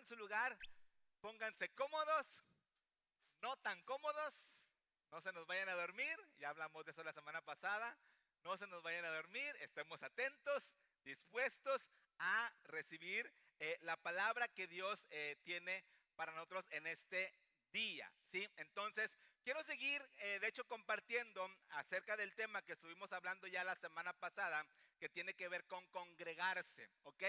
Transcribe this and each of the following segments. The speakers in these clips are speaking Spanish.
en su lugar, pónganse cómodos, no tan cómodos, no se nos vayan a dormir, ya hablamos de eso la semana pasada, no se nos vayan a dormir, estemos atentos, dispuestos a recibir la palabra que Dios tiene para nosotros en este día, ¿sí? Entonces, quiero seguir, de hecho, compartiendo acerca del tema que estuvimos hablando ya la semana pasada, que tiene que ver con congregarse, ¿ok?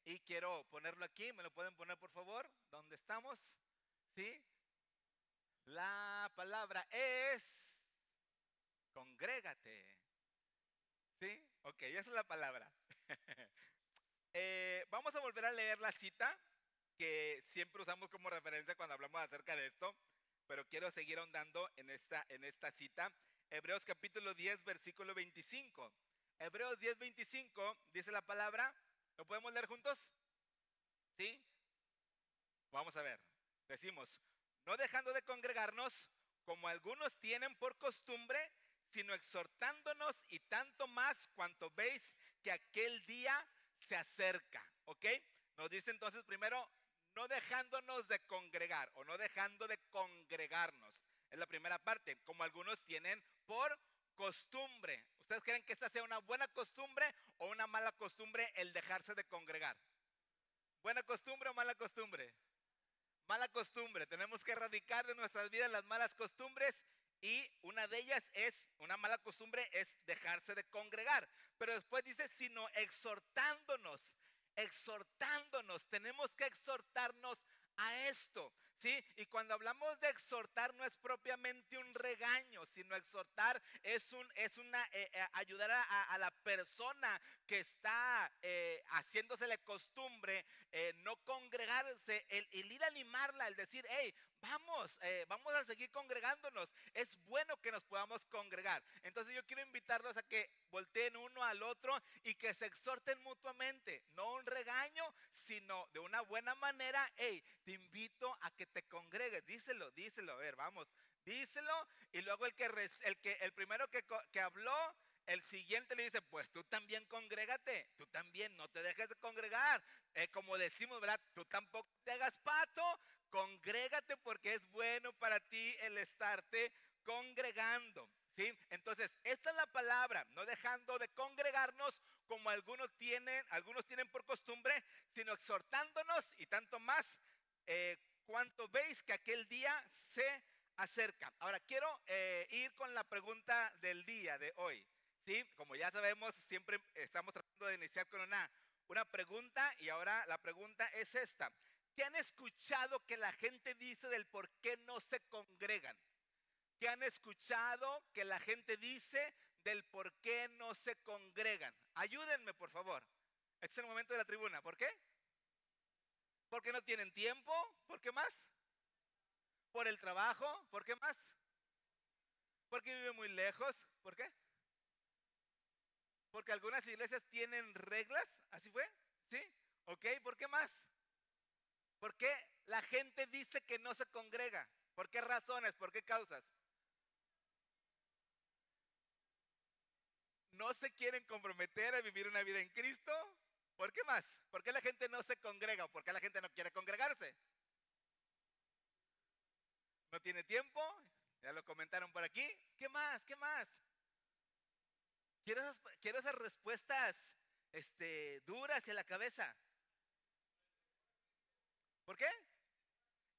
Y quiero ponerlo aquí, ¿me lo pueden poner por favor? ¿Dónde estamos? ¿Sí? La palabra es congrégate. ¿Sí? Ok, esa es la palabra. Vamos a volver a leer la cita que siempre usamos como referencia cuando hablamos acerca de esto, pero quiero seguir ahondando en esta cita. Hebreos capítulo 10, versículo 25. Hebreos 10, 25 dice la palabra. ¿Lo podemos leer juntos? ¿Sí? Vamos a ver. Decimos, no dejando de congregarnos como algunos tienen por costumbre, sino exhortándonos y tanto más cuanto veis que aquel día se acerca. ¿Ok? Nos dice entonces primero, no dejándonos de congregar o no dejando de congregarnos. Es la primera parte, como algunos tienen por costumbre. ¿Ustedes creen que esta sea una buena costumbre o una mala costumbre el dejarse de congregar? ¿Buena costumbre o mala costumbre? Mala costumbre, tenemos que erradicar de nuestras vidas las malas costumbres y una de ellas es, una mala costumbre es dejarse de congregar. Pero después dice, sino exhortándonos, tenemos que exhortarnos a esto, ¿sí? Y cuando hablamos de exhortar no es propiamente un regaño, sino exhortar es ayudar a la persona que está haciéndosele costumbre no congregarse, el ir a animarla, el decir, hey, vamos a seguir congregándonos. Es bueno que nos podamos congregar. Entonces yo quiero invitarlos a que volteen uno al otro y que se exhorten mutuamente. No un regaño, sino de una buena manera. Hey, te invito a que te congregues. Díselo, a ver, vamos. Díselo y luego el primero que habló, el siguiente le dice, pues tú también congrégate, tú también no te dejes de congregar. Como decimos, ¿verdad? Tú tampoco te hagas pato, congrégate porque es bueno para ti el estarte congregando. ¿Sí? Entonces, esta es la palabra, no dejando de congregarnos como algunos tienen por costumbre, sino exhortándonos y tanto más cuanto veis que aquel día se acerca. Ahora, quiero ir con la pregunta del día de hoy. ¿Sí? Como ya sabemos, siempre estamos tratando de iniciar con una pregunta y ahora la pregunta es esta. ¿Qué han escuchado que la gente dice del por qué no se congregan? ¿Qué han escuchado que la gente dice del por qué no se congregan? Ayúdenme, por favor. Este es el momento de la tribuna. ¿Por qué? ¿Porque no tienen tiempo? ¿Por qué más? ¿Por el trabajo? ¿Por qué más? ¿Porque viven muy lejos? ¿Por qué? Porque algunas iglesias tienen reglas. ¿Así fue? ¿Sí? ¿Ok? ¿Por qué más? ¿Por qué la gente dice que no se congrega? ¿Por qué razones? ¿Por qué causas? ¿No se quieren comprometer a vivir una vida en Cristo? ¿Por qué más? ¿Por qué la gente no se congrega o por qué la gente no quiere congregarse? ¿No tiene tiempo? Ya lo comentaron por aquí. ¿Qué más? ¿Qué más? Quiero esas respuestas duras y a la cabeza. ¿Por qué?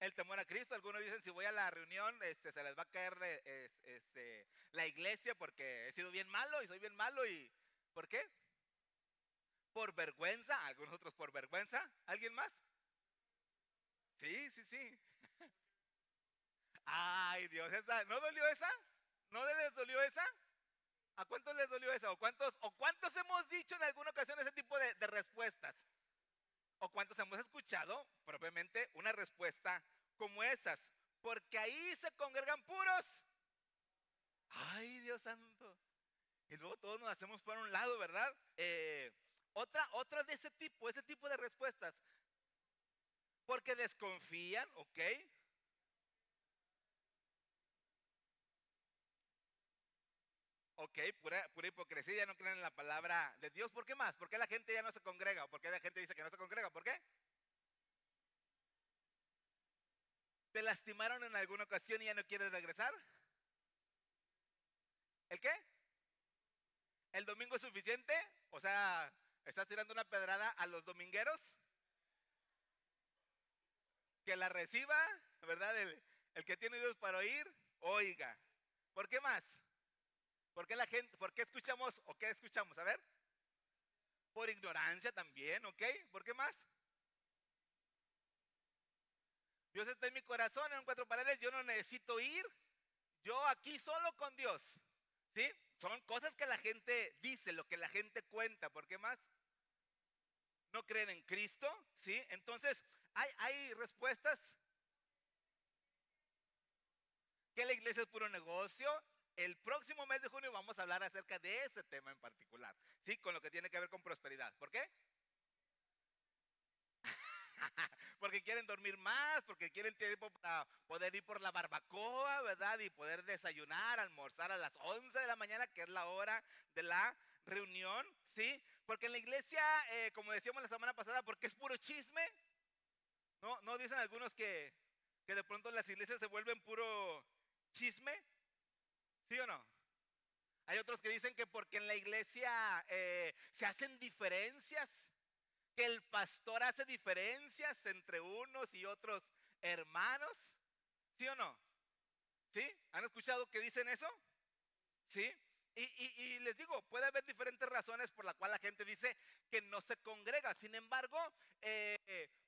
El temor a Cristo. Algunos dicen, si voy a la reunión, se les va a caer la iglesia porque he sido bien malo y soy bien malo. ¿Por qué? Por vergüenza. Algunos otros por vergüenza. ¿Alguien más? Sí, sí, sí. Ay, Dios, ¿no dolió esa? ¿No les dolió esa? ¿A cuántos les dolió esa? ¿O cuántos hemos dicho en alguna ocasión ese tipo de respuestas? ¿O cuántos hemos escuchado propiamente una respuesta como esas? Porque ahí se congregan puros. Ay, Dios santo. Y luego todos nos hacemos por un lado, ¿verdad? Otra de ese tipo de respuestas. Porque desconfían, ¿ok? Ok, pura hipocresía, ya no creen en la palabra de Dios. ¿Por qué más? ¿Por qué la gente ya no se congrega? ¿O por qué la gente dice que no se congrega? ¿Por qué? ¿Te lastimaron en alguna ocasión y ya no quieres regresar? ¿El qué? ¿El domingo es suficiente? O sea, ¿estás tirando una pedrada a los domingueros? Que la reciba, ¿verdad? El que tiene Dios para oír, oiga. ¿Por qué más? ¿Por qué la gente, por qué escuchamos o qué escuchamos? A ver. Por ignorancia también, ¿ok? ¿Por qué más? Dios está en mi corazón, en cuatro paredes, yo no necesito ir. Yo aquí solo con Dios. ¿Sí? Son cosas que la gente dice, lo que la gente cuenta. ¿Por qué más? No creen en Cristo, ¿sí? Entonces, hay respuestas. Que la iglesia es puro negocio. El próximo mes de junio vamos a hablar acerca de ese tema en particular, ¿sí? Con lo que tiene que ver con prosperidad. ¿Por qué? Porque quieren dormir más, porque quieren tiempo para poder ir por la barbacoa, ¿verdad? Y poder desayunar, almorzar a las 11 de la mañana, que es la hora de la reunión, ¿sí? Porque en la iglesia, como decíamos la semana pasada, porque es puro chisme. ¿No dicen algunos que de pronto las iglesias se vuelven puro chisme? ¿Sí o no? Hay otros que dicen que porque en la iglesia se hacen diferencias, que el pastor hace diferencias entre unos y otros hermanos. ¿Sí o no? ¿Sí? ¿Han escuchado que dicen eso? ¿Sí? Y les digo, puede haber diferentes razones por las cuales la gente dice que no se congrega. Sin embargo,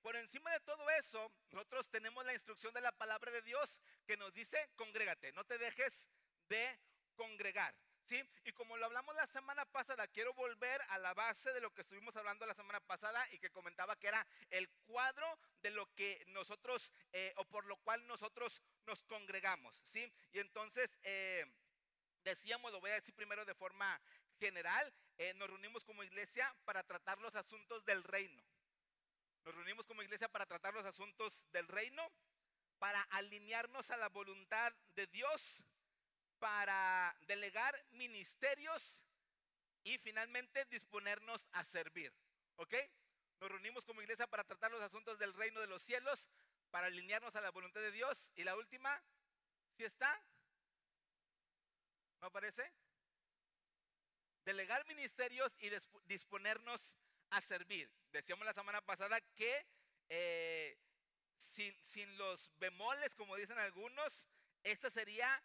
por encima de todo eso, nosotros tenemos la instrucción de la palabra de Dios que nos dice, congrégate, no te dejes de congregar. ¿Sí? Y como lo hablamos la semana pasada, quiero volver a la base de lo que estuvimos hablando la semana pasada y que comentaba que era el cuadro de lo que nosotros, o por lo cual nosotros nos congregamos. ¿Sí? Y entonces, decíamos, lo voy a decir primero de forma general, nos reunimos como iglesia para tratar los asuntos del reino. Nos reunimos como iglesia para tratar los asuntos del reino, para alinearnos a la voluntad de Dios, para delegar ministerios y finalmente disponernos a servir. ¿Ok? Nos reunimos como iglesia para tratar los asuntos del reino de los cielos, para alinearnos a la voluntad de Dios. Y la última, ¿sí está? ¿No aparece? Delegar ministerios y disponernos a servir. Decíamos la semana pasada que sin los bemoles, como dicen algunos, esta sería,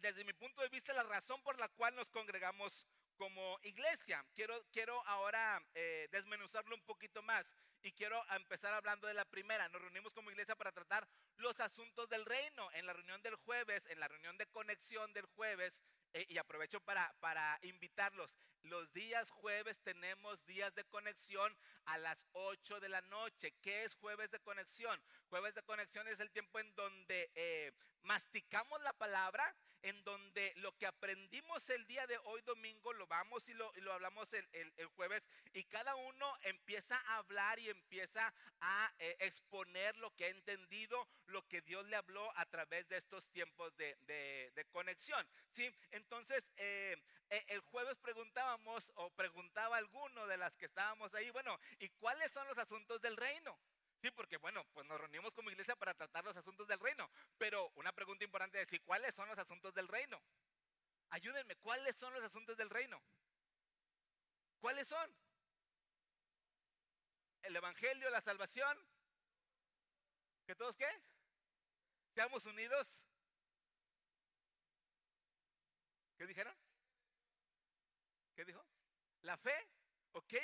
desde mi punto de vista, la razón por la cual nos congregamos como iglesia. Quiero ahora desmenuzarlo un poquito más y quiero empezar hablando de la primera. Nos reunimos como iglesia para tratar los asuntos del reino. En la reunión del jueves, en la reunión de conexión del jueves, y aprovecho para invitarlos. Los días jueves tenemos días de conexión a las 8 de la noche. ¿Qué es jueves de conexión? Jueves de conexión es el tiempo en donde masticamos la palabra, en donde lo que aprendimos el día de hoy domingo lo vamos y lo hablamos el jueves, y cada uno empieza a hablar y empieza a exponer lo que ha entendido, lo que Dios le habló a través de estos tiempos de conexión. ¿Sí? Entonces, el jueves preguntábamos, o preguntaba alguno de las que estábamos ahí, bueno, ¿y cuáles son los asuntos del reino? Sí, porque bueno, pues nos reunimos como iglesia para tratar los asuntos del reino. Pero una pregunta importante es, ¿y cuáles son los asuntos del reino? Ayúdenme, ¿cuáles son los asuntos del reino? ¿Cuáles son? El evangelio, la salvación. ¿Que todos qué? Seamos unidos. ¿Qué dijeron? ¿Qué dijo? La fe, ¿ok?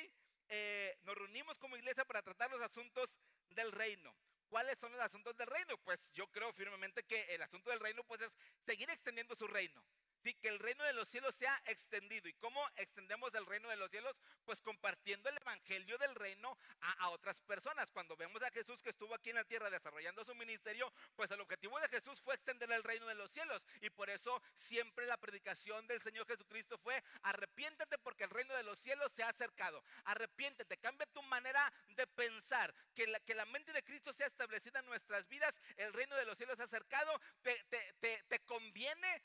Nos reunimos como iglesia para tratar los asuntos del reino. ¿Cuáles son los asuntos del reino? Pues yo creo firmemente que el asunto del reino pues es seguir extendiendo su reino. Sí, que el reino de los cielos sea extendido. ¿Y cómo extendemos el reino de los cielos? Pues compartiendo el evangelio del reino a otras personas. Cuando vemos a Jesús que estuvo aquí en la tierra desarrollando su ministerio, pues el objetivo de Jesús fue extender el reino de los cielos. Y por eso siempre la predicación del Señor Jesucristo fue: arrepiéntete porque el reino de los cielos se ha acercado. Arrepiéntete, cambia tu manera de pensar. Que la mente de Cristo sea establecida en nuestras vidas. El reino de los cielos se ha acercado. Te conviene,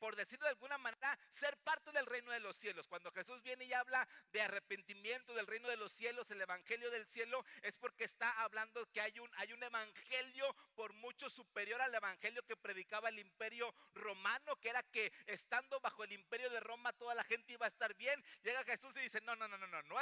por decir decirlo de alguna manera, ser parte del reino de los cielos. Cuando Jesús viene y habla de arrepentimiento del reino de los cielos, el evangelio del cielo, es porque está hablando que hay un evangelio por mucho superior al evangelio que predicaba el imperio romano, que era que estando bajo el imperio de Roma toda la gente iba a estar bien. Llega Jesús y dice, no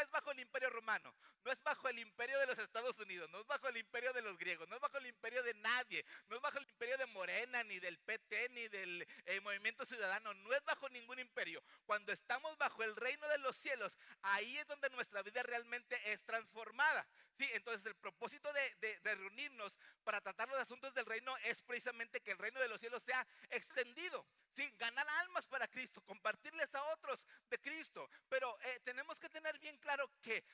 es bajo el imperio romano, no es bajo el imperio de los Estados Unidos, no es bajo el imperio de los griegos, no es bajo el imperio de nadie, no es bajo el imperio de Morena, ni del PT, ni del Movimiento Ciudadano, no es bajo ningún imperio. Cuando estamos bajo el reino de los cielos, ahí es donde nuestra vida realmente es transformada. Sí, entonces el propósito de reunirnos para tratar los asuntos del reino es precisamente que el reino de los cielos sea extendido. Sí, ganar almas para Cristo, compartirles a otros de Cristo. Pero tenemos que tener bien claro que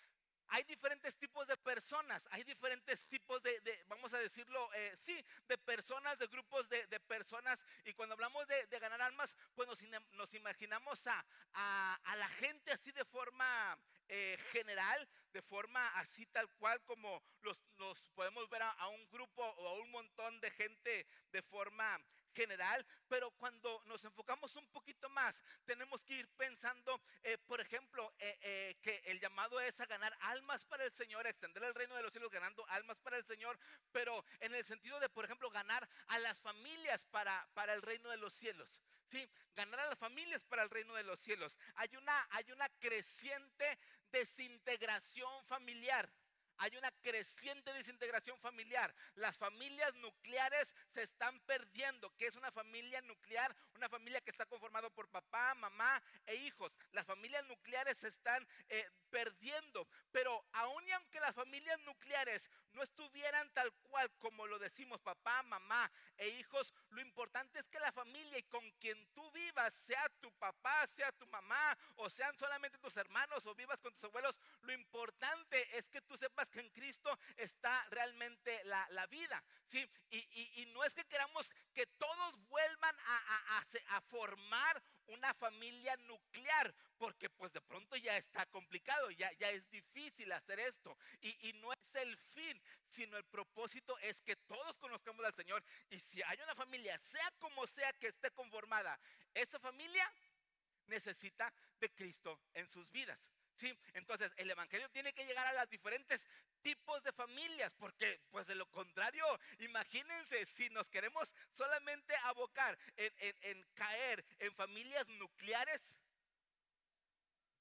hay diferentes tipos de personas, hay diferentes tipos vamos a decirlo, sí, de personas, de grupos de personas. Y cuando hablamos de ganar almas, pues nos imaginamos a la gente así de forma general, de forma así tal cual como los podemos ver a un grupo o a un montón de gente de forma general. Pero cuando nos enfocamos un poquito más, tenemos que ir pensando, por ejemplo, que el llamado es a ganar almas para el Señor, a extender el reino de los cielos ganando almas para el Señor, pero en el sentido de, por ejemplo, ganar a las familias para el reino de los cielos. Sí, ganar a las familias para el reino de los cielos. Hay una creciente desintegración familiar. Hay una creciente desintegración familiar. Las familias nucleares se están perdiendo. ¿Qué es una familia nuclear? Una familia que está conformada por papá, mamá e hijos. Las familias nucleares se están perdiendo. Pero aun y aunque las familias nucleares no estuvieran tal cual como lo decimos, papá, mamá e hijos, lo importante es que la familia y con quien tú vivas, sea tu papá, sea tu mamá, o sean solamente tus hermanos, o vivas con tus abuelos, lo importante es que tú sepas que en Cristo está realmente la vida, ¿sí? Y no es que queramos que todos vuelvan a formar una familia nuclear, porque pues de pronto ya está complicado, ya es difícil hacer esto, y no es el fin, sino el propósito es que todos conozcamos al Señor. Y si hay una familia, sea como sea que esté conformada, esa familia necesita de Cristo en sus vidas. Sí, entonces el evangelio tiene que llegar a las diferentes tipos de familias, porque pues de lo contrario, imagínense, si nos queremos solamente abocar en caer en familias nucleares,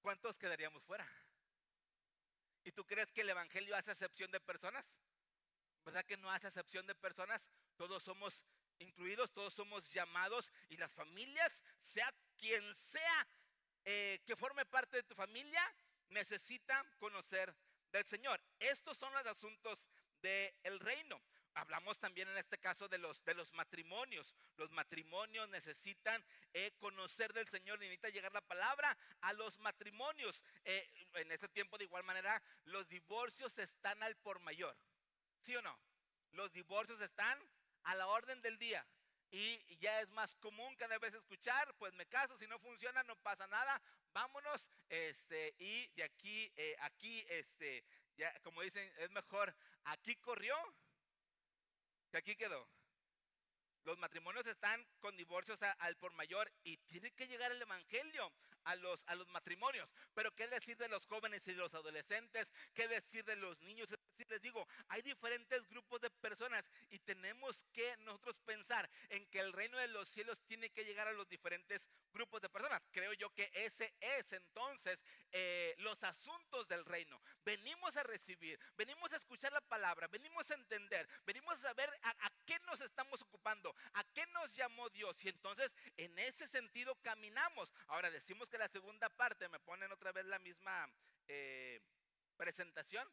¿cuántos quedaríamos fuera? ¿Y tú crees que el evangelio hace acepción de personas? ¿Verdad que no hace acepción de personas? Todos somos incluidos, todos somos llamados, y las familias, sea quien sea que forme parte de tu familia, necesita conocer del Señor. Estos son los asuntos del reino. Hablamos también en este caso de los matrimonios. Los matrimonios necesitan conocer del Señor, necesita llegar la palabra a los matrimonios. En este tiempo, de igual manera, los divorcios están al por mayor. ¿Sí o no? Los divorcios están a la orden del día. Y ya es más común cada vez escuchar, pues me caso, si no funciona no pasa nada, vámonos, y de aquí, ya como dicen, es mejor aquí corrió que aquí quedó. Los matrimonios están con divorcios al por mayor, y tiene que llegar el evangelio a los matrimonios. Pero qué decir de los jóvenes y de los adolescentes, qué decir de los niños. Es decir, les digo, hay diferentes grupos de personas, y tenemos que nosotros pensar en que el reino de los cielos tiene que llegar a los diferentes grupos de personas. Creo yo que ese es entonces los asuntos del reino. Venimos a recibir, venimos a escuchar la palabra, venimos a entender, venimos a saber a qué nos estamos ocupando, a qué nos llamó Dios, y entonces en ese sentido caminamos. Ahora decimos que la segunda parte, me ponen otra vez la misma presentación,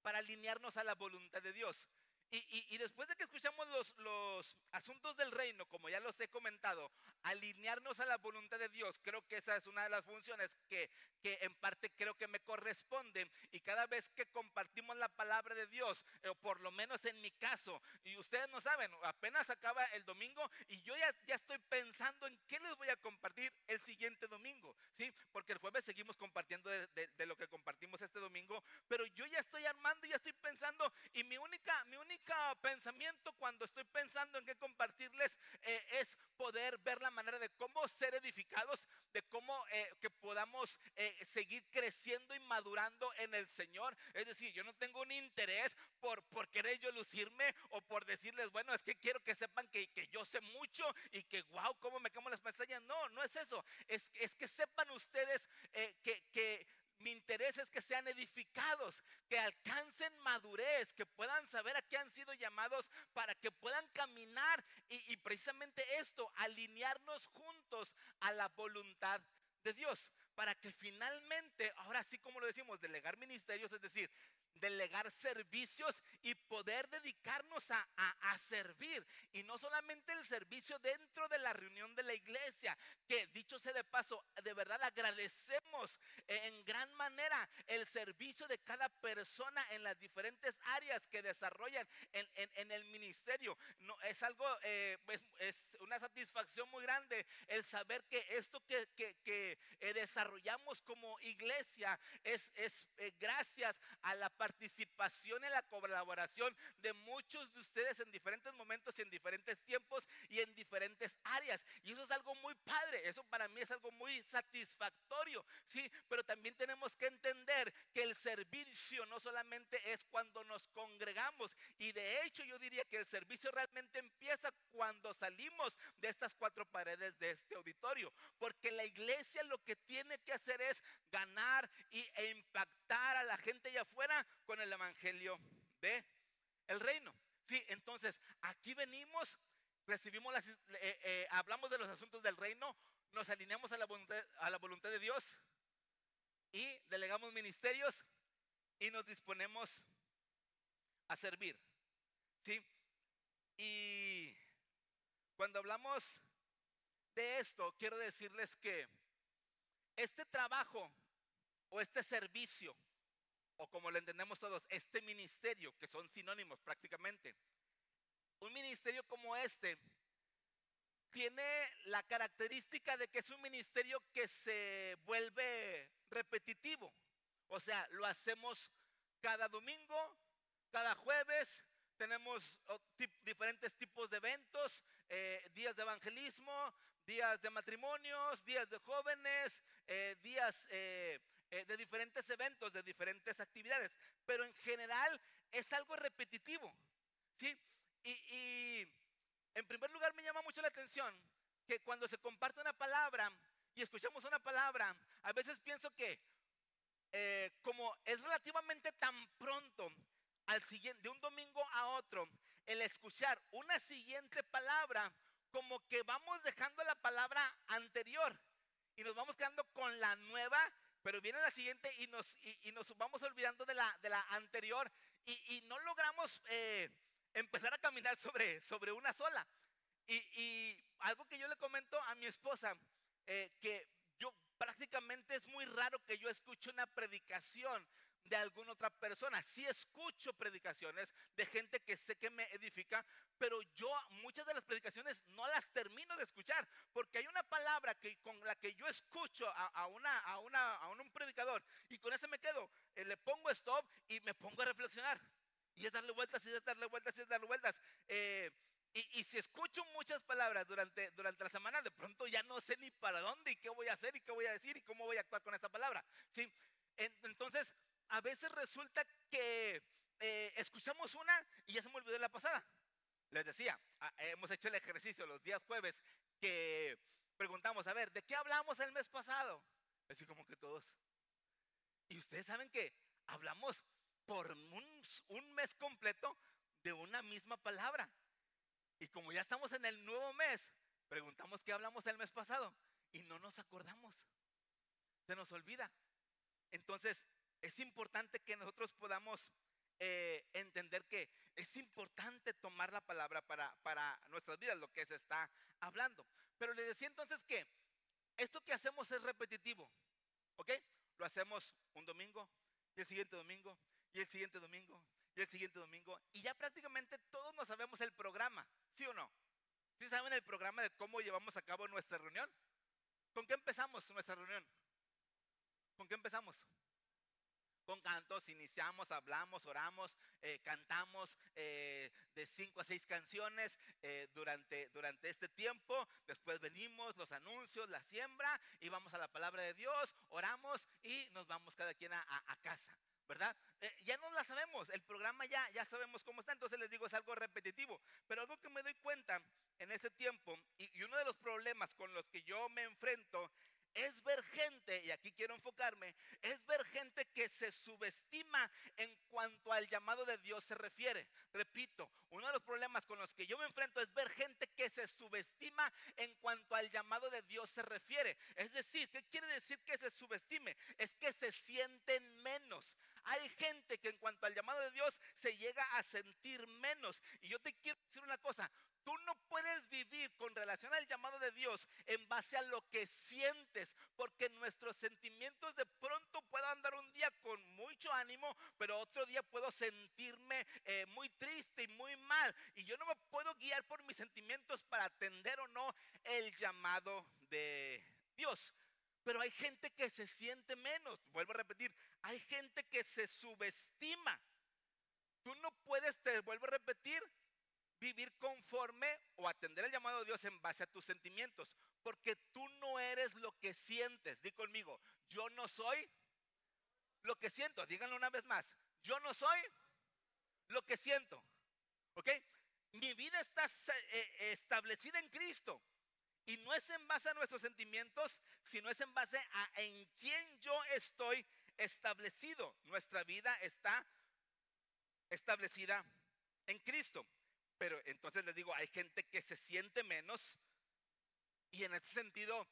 para alinearnos a la voluntad de Dios. Y después de que escuchamos los asuntos del reino, como ya los he comentado, alinearnos a la voluntad de Dios, creo que esa es una de las funciones que en parte creo que me corresponde. Y cada vez que compartimos la palabra de Dios, o por lo menos en mi caso, y ustedes no saben, apenas acaba el domingo y yo ya estoy pensando en qué les voy a compartir el siguiente domingo, ¿sí? Porque el jueves seguimos compartiendo de lo que compartimos este domingo, pero yo ya estoy armando, ya estoy pensando, y mi única única pensamiento cuando estoy pensando en qué compartirles es poder ver la manera de cómo ser edificados, de cómo que podamos seguir creciendo y madurando en el Señor. Es decir, yo no tengo un interés por querer yo lucirme o por decirles, bueno, es que quiero que sepan que yo sé mucho y que wow, cómo me quemo las pestañas. No, no es eso. Es que sepan ustedes que mi interés es que sean edificados, que alcancen madurez, que puedan saber a qué han sido llamados para que puedan caminar y precisamente esto, alinearnos juntos a la voluntad de Dios, para que finalmente, ahora sí como lo decimos, delegar ministerios, es decir, delegar servicios y poder dedicarnos a servir. Y no solamente el servicio dentro de la reunión de la iglesia, que dicho sea de paso, de verdad agradecemos en gran manera el servicio de cada persona en las diferentes áreas que desarrollan en el ministerio. No, es algo, es una satisfacción muy grande el saber que esto que desarrollamos como iglesia es gracias a la participación, en la colaboración de muchos de ustedes en diferentes momentos y en diferentes tiempos y en diferentes áreas. Y eso es algo muy padre, eso para mí es algo muy satisfactorio, ¿sí? Pero también tenemos que entender que el servicio no solamente es cuando nos congregamos, y de hecho yo diría que el servicio realmente empieza cuando salimos de estas cuatro paredes de este auditorio, porque la iglesia lo que tiene que hacer es ganar e impactar a la gente allá afuera con el evangelio de el reino. Sí, entonces aquí venimos, recibimos hablamos de los asuntos del reino, nos alineamos a la voluntad de Dios y delegamos ministerios y nos disponemos a servir. Sí, y cuando hablamos de esto, quiero decirles que este trabajo o este servicio, o como lo entendemos todos, este ministerio, que son sinónimos prácticamente, un ministerio como este tiene la característica de que es un ministerio que se vuelve repetitivo. O sea, lo hacemos cada domingo, cada jueves. Tenemos diferentes tipos de eventos, días de evangelismo, días de matrimonios, días de jóvenes, días de diferentes eventos, de diferentes actividades. Pero en general es algo repetitivo, ¿sí? Y en primer lugar me llama mucho la atención que cuando se comparte una palabra y escuchamos una palabra, a veces pienso que como es relativamente tan pronto al siguiente, de un domingo a otro, el escuchar una siguiente palabra, como que vamos dejando la palabra anterior y nos vamos quedando con la nueva, pero viene la siguiente y nos vamos olvidando de la anterior y no logramos empezar a caminar sobre una sola. Y algo que yo le comento a mi esposa, que yo prácticamente es muy raro que yo escuche una predicación de alguna otra persona. Sí escucho predicaciones de gente que sé que me edifica, pero yo muchas de las predicaciones no las termino de escuchar, porque hay una palabra que con la que yo escucho a un predicador y con ese me quedo, le pongo stop y me pongo a reflexionar. Y es darle vueltas, y es darle vueltas, y es darle vueltas. Y si escucho muchas palabras durante la semana, de pronto ya no sé ni para dónde y qué voy a hacer y qué voy a decir y cómo voy a actuar con esta palabra, ¿sí? Entonces, a veces resulta que escuchamos una y ya se me olvidó la pasada. Les decía, hemos hecho el ejercicio los días jueves que preguntamos, a ver, ¿de qué hablamos el mes pasado? Así como que todos. Y ustedes saben que hablamos por un mes completo de una misma palabra. Y como ya estamos en el nuevo mes, preguntamos qué hablamos el mes pasado y no nos acordamos. Se nos olvida. Entonces, es importante que nosotros podamos entender que es importante tomar la palabra para nuestras vidas, lo que se está hablando. Pero les decía entonces que esto que hacemos es repetitivo, ¿ok? Lo hacemos un domingo y el siguiente domingo y el siguiente domingo y el siguiente domingo y ya prácticamente todos nos sabemos el programa, ¿sí o no? ¿Sí saben el programa de cómo llevamos a cabo nuestra reunión? ¿Con qué empezamos nuestra reunión? ¿Con qué empezamos? con cantos, iniciamos, hablamos, oramos, cantamos de 5 a 6 canciones durante este tiempo. Después venimos, los anuncios, la siembra, y vamos a la palabra de Dios, oramos y nos vamos cada quien a casa, ¿verdad? Ya no la sabemos, el programa ya sabemos cómo está. Entonces les digo, es algo repetitivo. Pero algo que me doy cuenta en ese tiempo, y uno de los problemas con los que yo me enfrento, es ver gente, y aquí quiero enfocarme, es ver gente que se subestima en cuanto al llamado de Dios se refiere. Repito, uno de los problemas con los que yo me enfrento es ver gente que se subestima en cuanto al llamado de Dios se refiere. Es decir, ¿qué quiere decir que se subestime? Es que se sienten menos. Hay gente que en cuanto al llamado de Dios se llega a sentir menos. Y yo te quiero decir una cosa: tú no puedes vivir con relación al llamado de Dios en base a lo que sientes, porque nuestros sentimientos de pronto puedo andar un día con mucho ánimo, pero otro día puedo sentirme muy triste y muy mal. Y yo no me puedo guiar por mis sentimientos para atender o no el llamado de Dios. Pero hay gente que se siente menos. Vuelvo a repetir, hay gente que se subestima. Tú no puedes, te vuelvo a repetir, vivir conforme o atender el llamado de Dios en base a tus sentimientos, porque tú no eres lo que sientes. Di conmigo, yo no soy lo que siento. Díganlo una vez más, yo no soy lo que siento. ¿Ok? Mi vida está establecida en Cristo, y no es en base a nuestros sentimientos, sino es en base a en quién yo estoy establecido. Nuestra vida está establecida en Cristo. Pero entonces les digo, hay gente que se siente menos, y en ese sentido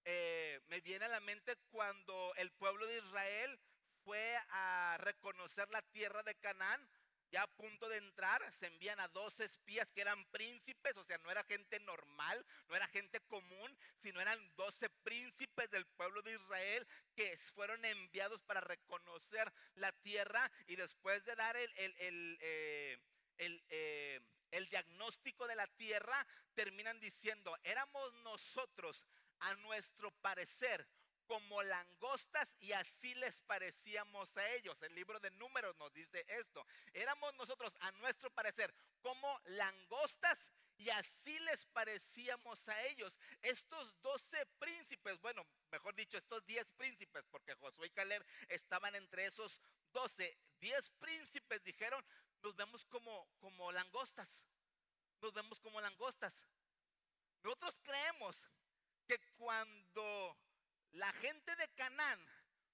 me viene a la mente cuando el pueblo de Israel fue a reconocer la tierra de Canaán. Ya a punto de entrar, se envían a 12 espías que eran príncipes, o sea, no era gente normal, no era gente común, sino eran 12 príncipes del pueblo de Israel que fueron enviados para reconocer la tierra. Y después de dar el diagnóstico de la tierra, terminan diciendo: éramos nosotros, a nuestro parecer, como langostas, y así les parecíamos a ellos. El libro de Números nos dice esto: éramos nosotros, a nuestro parecer, como langostas, y así les parecíamos a ellos. Estos 12 príncipes, bueno, mejor dicho, estos 10 príncipes, porque Josué y Caleb estaban entre esos 12, 10 príncipes dijeron: nos vemos como langostas, nos vemos como langostas. Nosotros creemos que cuando la gente de Canaán,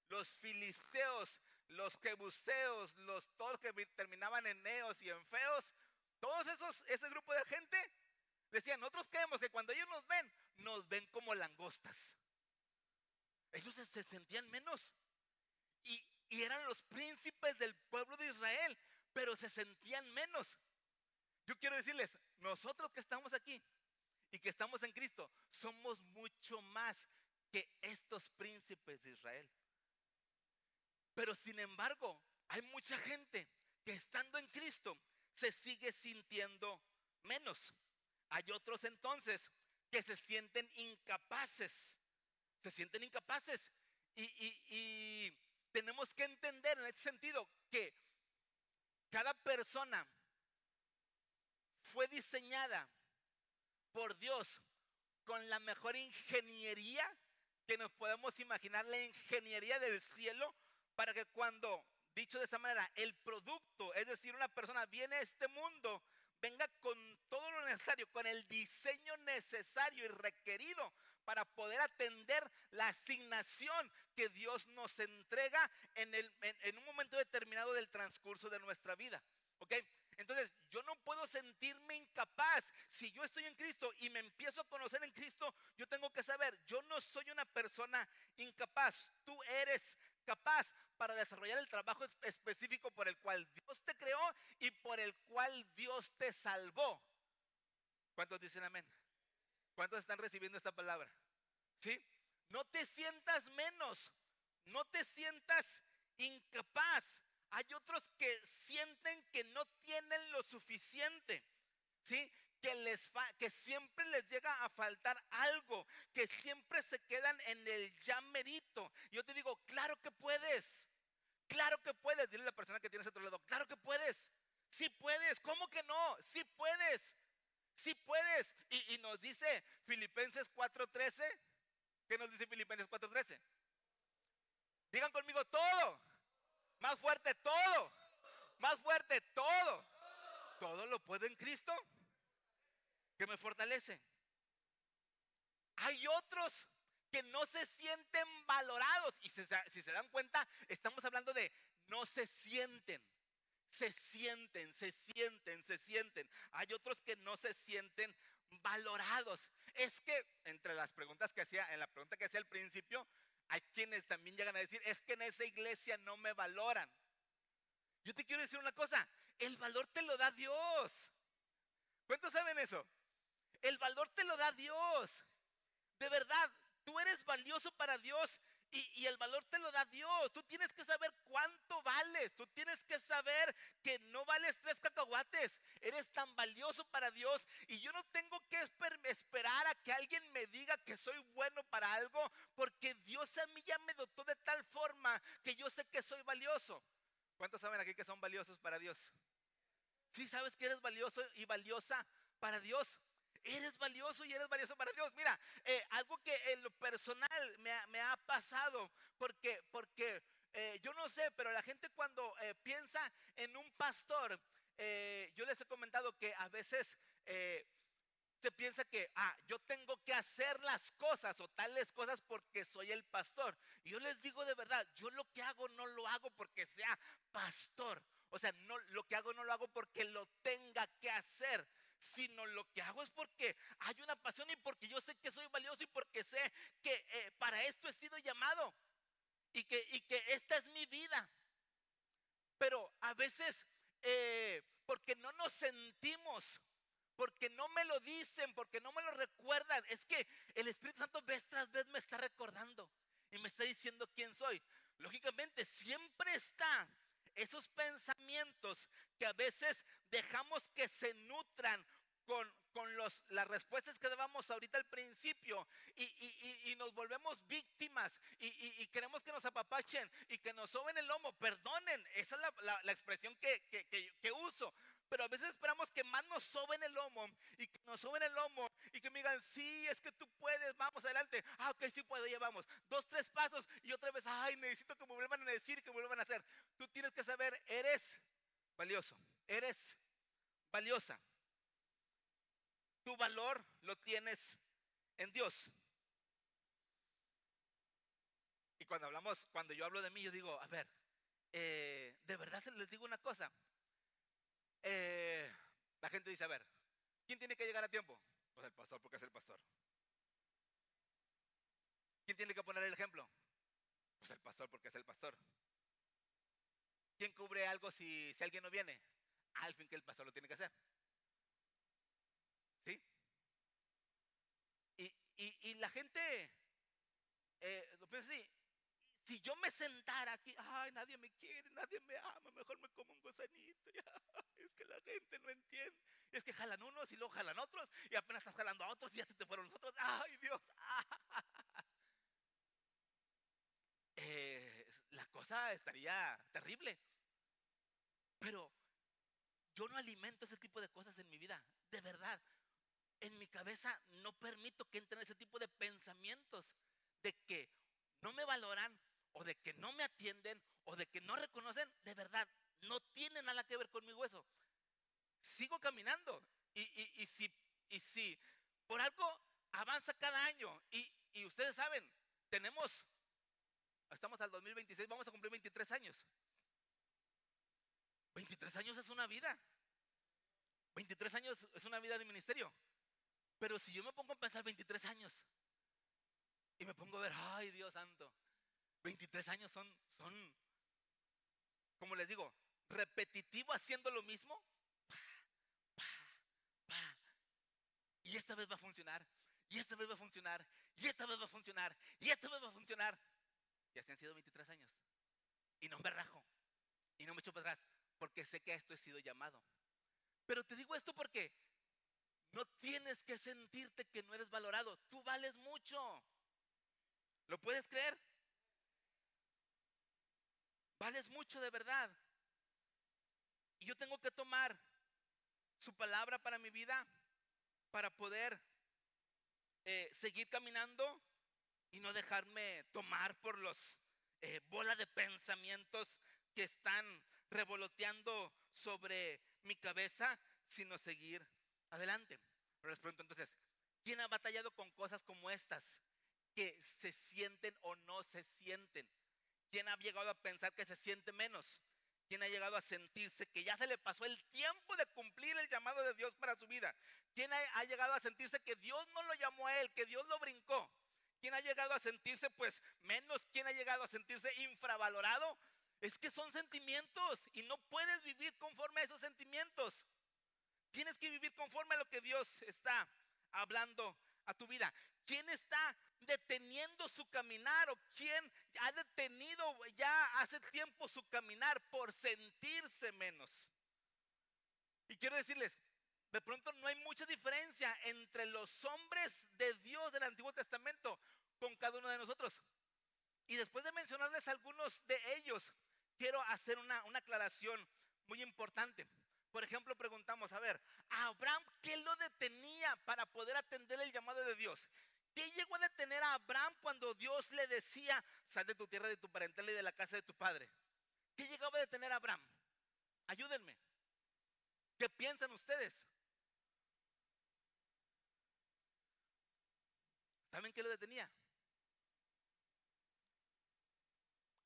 los filisteos, los jebuseos, todos que terminaban en neos y en feos, todos ese grupo de gente decían: nosotros creemos que cuando ellos nos ven como langostas. Ellos se sentían menos, y eran los príncipes del pueblo de Israel, pero se sentían menos. Yo quiero decirles, nosotros que estamos aquí y que estamos en Cristo, somos mucho más que estos príncipes de Israel. Pero sin embargo, hay mucha gente que estando en Cristo se sigue sintiendo menos. Hay otros entonces que se sienten incapaces. Se sienten incapaces. Y tenemos que entender en este sentido que cada persona fue diseñada por Dios con la mejor ingeniería que nos podemos imaginar, la ingeniería del cielo, para que cuando, dicho de esa manera, el producto, es decir, una persona viene a este mundo, venga con todo lo necesario, con el diseño necesario y requerido para poder atender la asignación que Dios nos entrega en un momento determinado del transcurso de nuestra vida. ¿Ok? Entonces, yo no puedo sentirme incapaz. Si yo estoy en Cristo y me empiezo a conocer en Cristo, yo tengo que saber, yo no soy una persona incapaz. Tú eres capaz para desarrollar el trabajo específico por el cual Dios te creó y por el cual Dios te salvó. ¿Cuántos dicen amén? ¿Cuántos están recibiendo esta palabra? ¿Sí? No te sientas menos, no te sientas incapaz. Hay otros que sienten que no tienen lo suficiente, ¿sí? Que siempre les llega a faltar algo, que siempre se quedan en el ya merito. Yo te digo, claro que puedes. Claro que puedes. Dile a la persona que tienes a otro lado, claro que puedes. Sí puedes. ¿Cómo que no? Sí puedes. Sí puedes. Y nos dice Filipenses 4:13. ¿Qué nos dice Filipenses 4:13? Digan conmigo todo. Más fuerte, todo. Más fuerte, todo. Todo lo puedo en Cristo que me fortalece. Hay otros que no se sienten valorados. Y si se dan cuenta, estamos hablando de no se sienten. Se sienten, se sienten, se sienten. Hay otros que no se sienten valorados. Es que entre las preguntas que hacía, en la pregunta que hacía al principio, hay quienes también llegan a decir, es que en esa iglesia no me valoran. Yo te quiero decir una cosa, el valor te lo da Dios. ¿Cuántos saben eso? El valor te lo da Dios. De verdad, tú eres valioso para Dios y el valor te lo da Dios. Tú tienes que saber cuánto vales. Tú tienes que saber que no vales 3 cacahuates. Eres tan valioso para Dios y yo no tengo que esperar a que alguien me diga que soy bueno para algo, porque Dios a mí ya me dotó de tal forma que yo sé que soy valioso. ¿Cuántos saben aquí que son valiosos para Dios? Sí, sabes que eres valioso y valiosa para Dios. Eres valioso y eres valioso para Dios. Mira, algo que en lo personal me ha pasado, porque yo no sé, pero la gente cuando piensa en un pastor, yo les he comentado que a veces se piensa que, yo tengo que hacer las cosas o tales cosas porque soy el pastor. Y yo les digo de verdad, yo lo que hago no lo hago porque sea pastor. O sea, no, lo que hago no lo hago porque lo tenga que hacer, sino lo que hago es porque hay una pasión y porque yo sé que soy valioso y porque sé que para esto he sido llamado y que esta es mi vida. Pero a veces, porque no nos sentimos, porque no me lo dicen, porque no me lo recuerdan, es que el Espíritu Santo vez tras vez me está recordando y me está diciendo quién soy. Lógicamente, siempre está esos pensamientos que a veces dejamos que se nutran con las respuestas que dábamos ahorita al principio y nos volvemos víctimas y queremos que nos apapachen y que nos soben el lomo. Perdonen, esa es la expresión que uso. Pero a veces esperamos que más nos soben el lomo y que nos soben el lomo y que me digan, sí, es que tú puedes, vamos adelante. Ok, sí puedo, ya vamos. 2, 3 pasos y otra vez, ay, necesito que me vuelvan a decir, que me vuelvan a hacer. Tú tienes que saber, eres valioso, eres valiosa. Tu valor lo tienes en Dios. Y cuando yo hablo de mí, yo digo, a ver, de verdad les digo una cosa. La gente dice, a ver, ¿quién tiene que llegar a tiempo? Pues el pastor, porque es el pastor. ¿Quién tiene que poner el ejemplo? Pues el pastor, porque es el pastor. ¿Quién cubre algo si alguien no viene? Al fin que el pastor lo tiene que hacer. ¿Sí? Y la gente lo piensa así. Si yo me sentara aquí, ay, nadie me quiere, nadie me ama, mejor me como un gusanito. Ya, es que la gente no entiende. Es que jalan unos y luego jalan otros y apenas estás jalando a otros y ya se te fueron los otros. Ay, Dios. La cosa estaría terrible. Pero yo no alimento ese tipo de cosas en mi vida, de verdad. En mi cabeza no permito que entren ese tipo de pensamientos de que no me valoran o de que no me atienden o de que no reconocen. De verdad, no tiene nada que ver conmigo eso. Sigo caminando y si por algo avanza cada año y ustedes saben, estamos al 2026, vamos a cumplir 23 años. 23 años es una vida. 23 años es una vida de ministerio. Pero si yo me pongo a pensar 23 años y me pongo a ver, ay, Dios santo, 23 años son, como les digo, repetitivo haciendo lo mismo. Pa, pa. Y esta vez va a funcionar, y esta vez va a funcionar, y esta vez va a funcionar, y esta vez va a funcionar. Y así han sido 23 años. Y no me rajo, y no me echo para atrás, porque sé que a esto he sido llamado. Pero te digo esto porque no tienes que sentirte que no eres valorado. Tú vales mucho. ¿Lo puedes creer? Vales mucho de verdad. Y yo tengo que tomar su palabra para mi vida para poder seguir caminando y no dejarme tomar por los bolas de pensamientos que están revoloteando sobre mi cabeza, sino seguir adelante. Pero les pregunto entonces, ¿quién ha batallado con cosas como estas? Que se sienten o no se sienten. ¿Quién ha llegado a pensar que se siente menos? ¿Quién ha llegado a sentirse que ya se le pasó el tiempo de cumplir el llamado de Dios para su vida? ¿Quién ha llegado a sentirse que Dios no lo llamó a él, que Dios lo brincó? ¿Quién ha llegado a sentirse pues menos? ¿Quién ha llegado a sentirse infravalorado? Es que son sentimientos y no puedes vivir conforme a esos sentimientos. Tienes que vivir conforme a lo que Dios está hablando a tu vida. ¿Quién está deteniendo su caminar o quién ha detenido ya hace tiempo su caminar por sentirse menos? Y quiero decirles, de pronto no hay mucha diferencia entre los hombres de Dios del Antiguo Testamento con cada uno de nosotros. Y después de mencionarles algunos de ellos, quiero hacer una aclaración muy importante. Por ejemplo, preguntamos, a ver, a Abraham, ¿qué lo detenía para poder atender el llamado de Dios? ¿Qué llegó a detener a Abraham cuando Dios le decía, sal de tu tierra, de tu parentela y de la casa de tu padre? ¿Qué llegaba a detener a Abraham? Ayúdenme. ¿Qué piensan ustedes? ¿Saben qué lo detenía?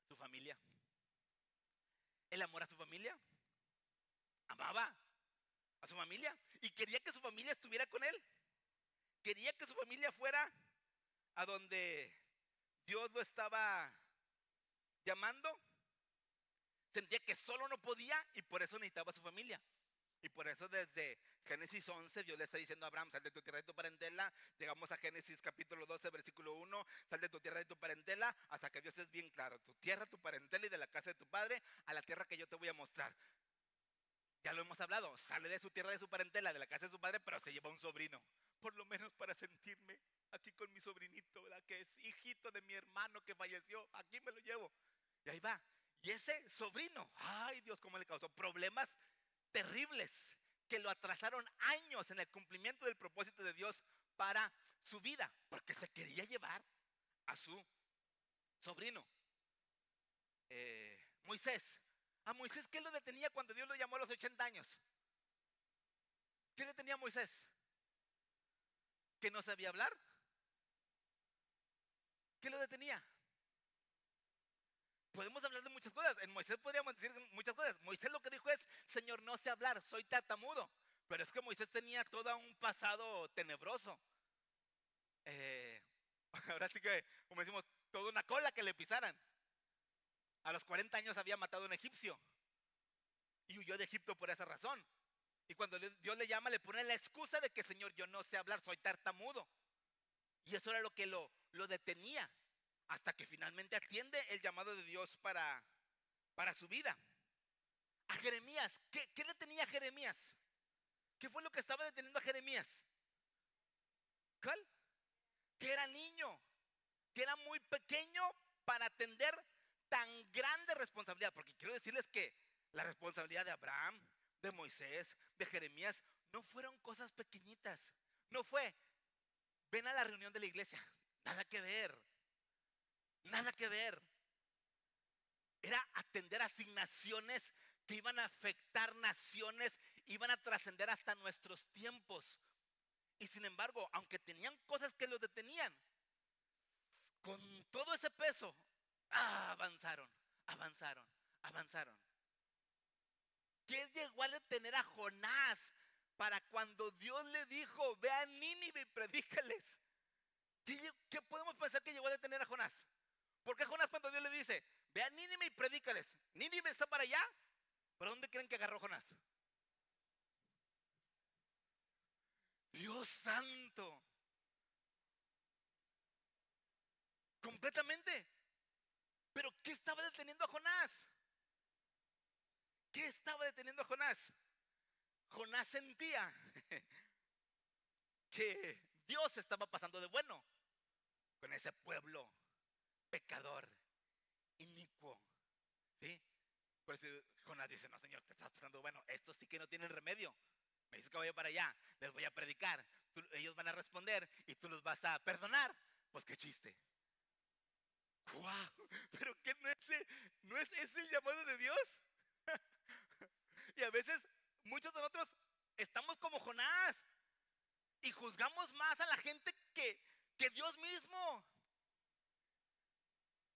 Su familia. El amor a su familia. Amaba a su familia y quería que su familia estuviera con él. Quería que su familia fuera a donde Dios lo estaba llamando. Sentía que solo no podía y por eso necesitaba a su familia. Y por eso desde Génesis 11 Dios le está diciendo a Abraham, sal de tu tierra y de tu parentela. Llegamos a Génesis capítulo 12 versículo 1, sal de tu tierra y de tu parentela, hasta que Dios es bien claro, tu tierra, tu parentela y de la casa de tu padre a la tierra que yo te voy a mostrar. Ya lo hemos hablado, sale de su tierra, de su parentela, de la casa de su padre, pero se lleva un sobrino. Por lo menos para sentirme aquí con mi sobrinito, ¿verdad? Que es hijito de mi hermano que falleció, aquí me lo llevo. Y ahí va. Y ese sobrino, ay Dios, cómo le causó problemas terribles que lo atrasaron años en el cumplimiento del propósito de Dios para su vida, porque se quería llevar a su sobrino. Moisés. A Moisés, ¿qué lo detenía cuando Dios lo llamó a los 80 años? ¿Qué detenía a Moisés? ¿Que no sabía hablar? ¿Qué lo detenía? Podemos hablar de muchas cosas. En Moisés podríamos decir muchas cosas. Moisés lo que dijo es, Señor, no sé hablar, soy tartamudo. Pero es que Moisés tenía todo un pasado tenebroso. Eh, ahora sí que, como decimos, toda una cola que le pisaran. A los 40 años había matado a un egipcio y huyó de Egipto por esa razón. Y cuando Dios le llama, le pone la excusa de que, Señor, yo no sé hablar, soy tartamudo. Y eso era lo que lo detenía hasta que finalmente atiende el llamado de Dios para su vida. A Jeremías, ¿qué detenía a Jeremías? ¿Qué fue lo que estaba deteniendo a Jeremías? ¿Cuál? Que era niño, que era muy pequeño para atender tan grande responsabilidad. Porque quiero decirles que la responsabilidad de Abraham, de Moisés, de Jeremías, no fueron cosas pequeñitas. No fue, ven a la reunión de la iglesia. Nada que ver. Nada que ver. Era atender asignaciones que iban a afectar naciones, iban a trascender hasta nuestros tiempos. Y sin embargo, aunque tenían cosas que los detenían, con todo ese peso, avanzaron, avanzaron, avanzaron. ¿Qué llegó a detener a Jonás para cuando Dios le dijo, ve a Nínive y predícales? ¿Qué podemos pensar que llegó a detener a Jonás? ¿Por qué Jonás cuando Dios le dice, ve a Nínive y predícales? ¿Nínive está para allá? ¿Pero dónde creen que agarró Jonás? Dios santo. Completamente. Pero ¿qué estaba deteniendo a Jonás? ¿Qué estaba deteniendo a Jonás? Jonás sentía que Dios estaba pasando de bueno con ese pueblo pecador, inicuo, ¿sí? Por eso Jonás dice, no, Señor, te estás pasando, bueno, estos sí que no tienen remedio. Me dice que vaya para allá, les voy a predicar. Ellos van a responder y tú los vas a perdonar. Pues qué chiste. ¡Wow! ¿Pero qué no es ese el llamado de Dios? Y a veces muchos de nosotros estamos como Jonás y juzgamos más a la gente que Dios mismo.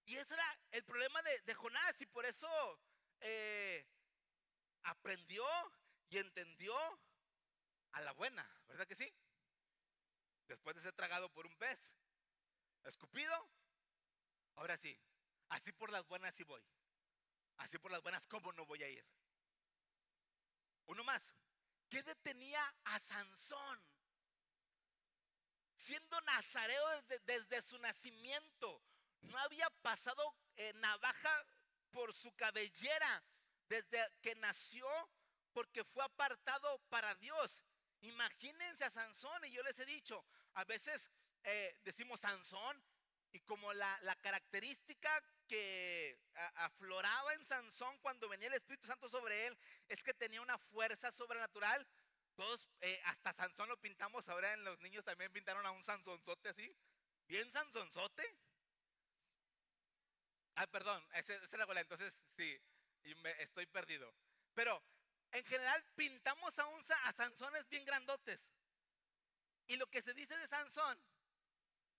Y ese era el problema de Jonás, y por eso eh, aprendió y entendió a la buena, ¿verdad que sí? Después de ser tragado por un pez, escupido, ahora sí, así por las buenas sí voy. Así por las buenas, ¿cómo no voy a ir? Uno más. ¿Qué detenía a Sansón? Siendo nazareo desde su nacimiento, no había pasado navaja por su cabellera desde que nació, porque fue apartado para Dios. Imagínense a Sansón, y yo les he dicho, a veces decimos Sansón, y como la característica que afloraba en Sansón cuando venía el Espíritu Santo sobre él es que tenía una fuerza sobrenatural. Todos, hasta Sansón lo pintamos, ahora en los niños también pintaron a un Sansonzote así, bien Sansonzote. Ah, perdón, ese era Goliat, entonces sí, estoy perdido. Pero en general pintamos a Sansones bien grandotes. Y lo que se dice de Sansón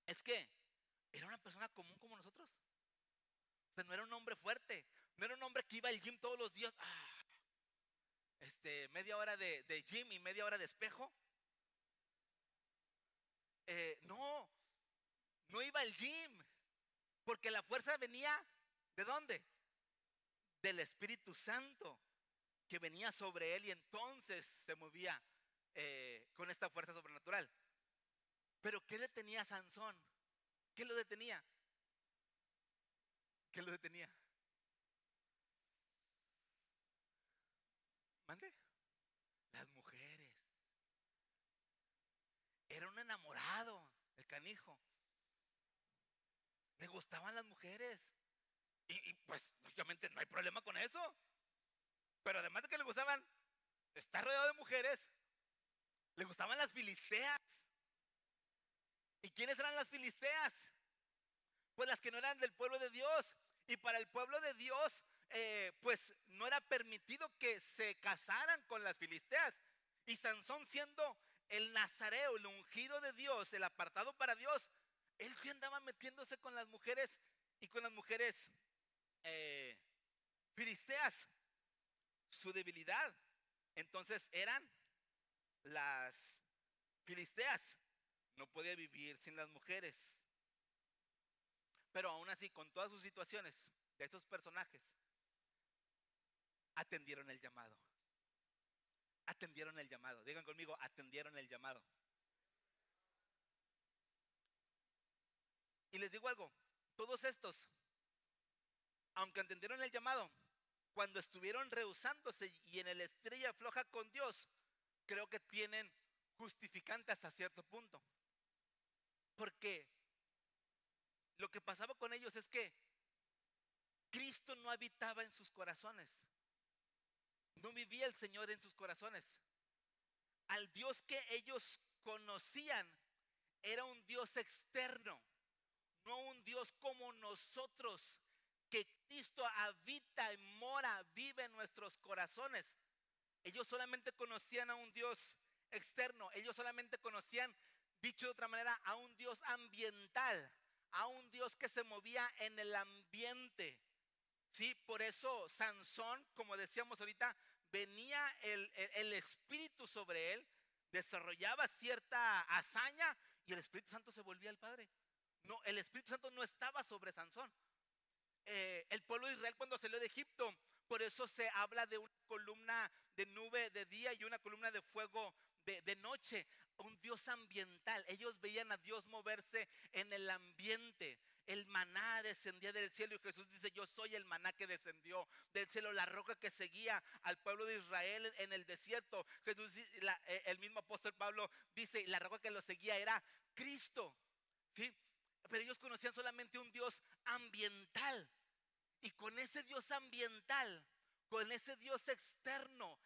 es que era una persona común como nosotros. O sea, no era un hombre fuerte, no era un hombre que iba al gym todos los días. Media hora de gym y media hora de espejo. No, no iba al gym, porque la fuerza venía, ¿de dónde? Del Espíritu Santo que venía sobre él, y entonces se movía con esta fuerza sobrenatural. Pero ¿qué le tenía a Sansón? ¿Qué lo detenía? ¿Qué lo detenía? ¿Mande? Las mujeres. Era un enamorado, el canijo. Le gustaban las mujeres. Y pues, lógicamente, no hay problema con eso. Pero además de que le gustaban estar rodeado de mujeres, le gustaban las filisteas. ¿Y quiénes eran las filisteas? Pues las que no eran del pueblo de Dios. Y para el pueblo de Dios, pues no era permitido que se casaran con las filisteas. Y Sansón, siendo el nazareo, el ungido de Dios, el apartado para Dios, él sí andaba metiéndose con las mujeres, y con las mujeres filisteas. Su debilidad entonces eran las filisteas. No podía vivir sin las mujeres. Pero aún así, con todas sus situaciones de estos personajes, atendieron el llamado. Atendieron el llamado. Digan conmigo, atendieron el llamado. Y les digo algo, todos estos, aunque atendieron el llamado, cuando estuvieron rehusándose y en el estrella floja con Dios, creo que tienen justificante hasta cierto punto. Porque lo que pasaba con ellos es que Cristo no habitaba en sus corazones. No vivía el Señor en sus corazones. Al Dios que ellos conocían era un Dios externo, no un Dios como nosotros, que Cristo habita y mora, vive en nuestros corazones. Ellos solamente conocían a un Dios externo, ellos solamente conocían, dicho de otra manera, a un Dios ambiental, a un Dios que se movía en el ambiente. Sí, por eso Sansón, como decíamos ahorita, venía el Espíritu sobre él, desarrollaba cierta hazaña y el Espíritu Santo se volvía el Padre. No, el Espíritu Santo no estaba sobre Sansón. El pueblo de Israel, cuando salió de Egipto, por eso se habla de una columna de nube de día y una columna de fuego de noche, un Dios ambiental. Ellos veían a Dios moverse en el ambiente. El maná descendía del cielo, y Jesús dice: yo soy el maná que descendió del cielo, la roca que seguía al pueblo de Israel en el desierto. Jesús, el mismo apóstol Pablo dice, la roca que lo seguía era Cristo. ¿Sí? Pero ellos conocían solamente un Dios ambiental. Y con ese Dios ambiental, con ese Dios externo,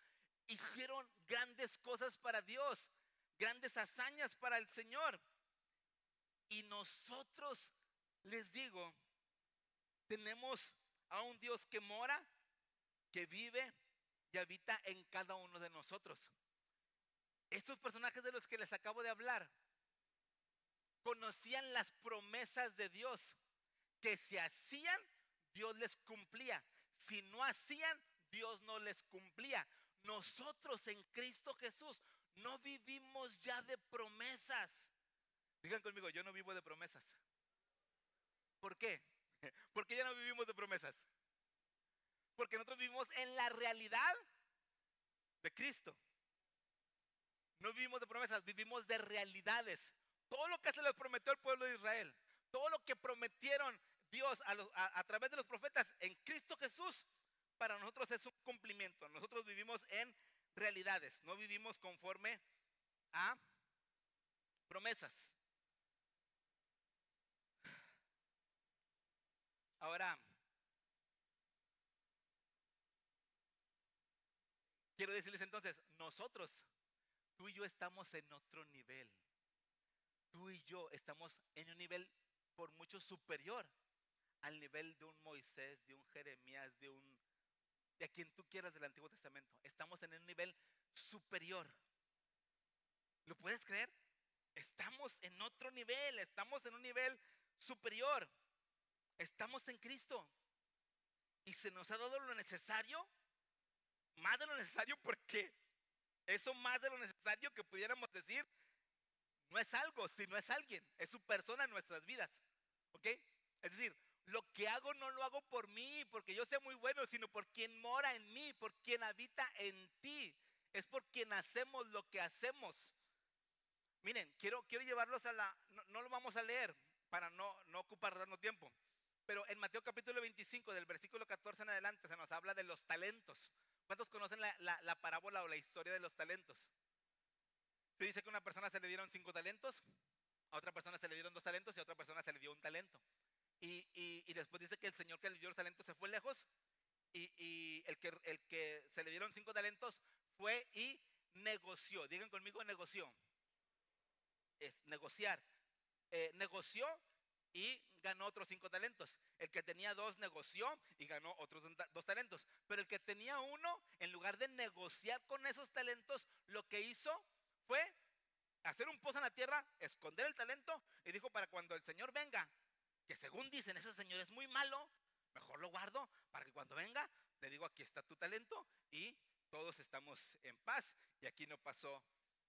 hicieron grandes cosas para Dios, grandes hazañas para el Señor. Y nosotros, les digo, tenemos a un Dios que mora, que vive y habita en cada uno de nosotros. Estos personajes de los que les acabo de hablar conocían las promesas de Dios, que si hacían, Dios les cumplía. Si no hacían, Dios no les cumplía. Nosotros en Cristo Jesús no vivimos ya de promesas. Digan conmigo, yo no vivo de promesas. ¿Por qué? ¿Por qué ya no vivimos de promesas? Porque nosotros vivimos en la realidad de Cristo. No vivimos de promesas, vivimos de realidades. Todo lo que se les prometió al pueblo de Israel, todo lo que prometieron Dios a través de los profetas en Cristo Jesús, para nosotros es un cumplimiento. Nosotros vivimos en realidades, no vivimos conforme a promesas. Ahora, quiero decirles entonces, nosotros, tú y yo estamos en otro nivel. Tú y yo estamos en un nivel por mucho superior al nivel de un Moisés, de un Jeremías, de quien tú quieras del Antiguo Testamento. Estamos en un nivel superior. ¿Lo puedes creer? Estamos en otro nivel, estamos en un nivel superior. Estamos en Cristo. Y se nos ha dado lo necesario, más de lo necesario, porque eso más de lo necesario que pudiéramos decir, no es algo, sino es alguien, es su persona en nuestras vidas. ¿Ok? Es decir, lo que hago no lo hago por mí, porque yo sea muy bueno, sino por quien mora en mí, por quien habita en ti. Es por quien hacemos lo que hacemos. Miren, quiero llevarlos a no lo vamos a leer para no ocupar dando tiempo. Pero en Mateo capítulo 25, del versículo 14 en adelante, se nos habla de los talentos. ¿Cuántos conocen la parábola o la historia de los talentos? Se dice que a una persona se le dieron 5 talentos, a otra persona se le dieron 2 talentos y a otra persona se le dio 1 talento. Y después dice que el señor que le dio los talentos se fue lejos y el que se le dieron 5 talentos fue y negoció. Digan conmigo, negoció. Es negociar. Negoció y ganó otros 5 talentos. El que tenía 2 negoció y ganó otros 2 talentos. Pero el que tenía 1, en lugar de negociar con esos talentos, lo que hizo fue hacer un pozo en la tierra, esconder el talento y dijo, para cuando el Señor venga, que según dicen ese señor es muy malo, mejor lo guardo para que cuando venga le digo, aquí está tu talento y todos estamos en paz y aquí no pasó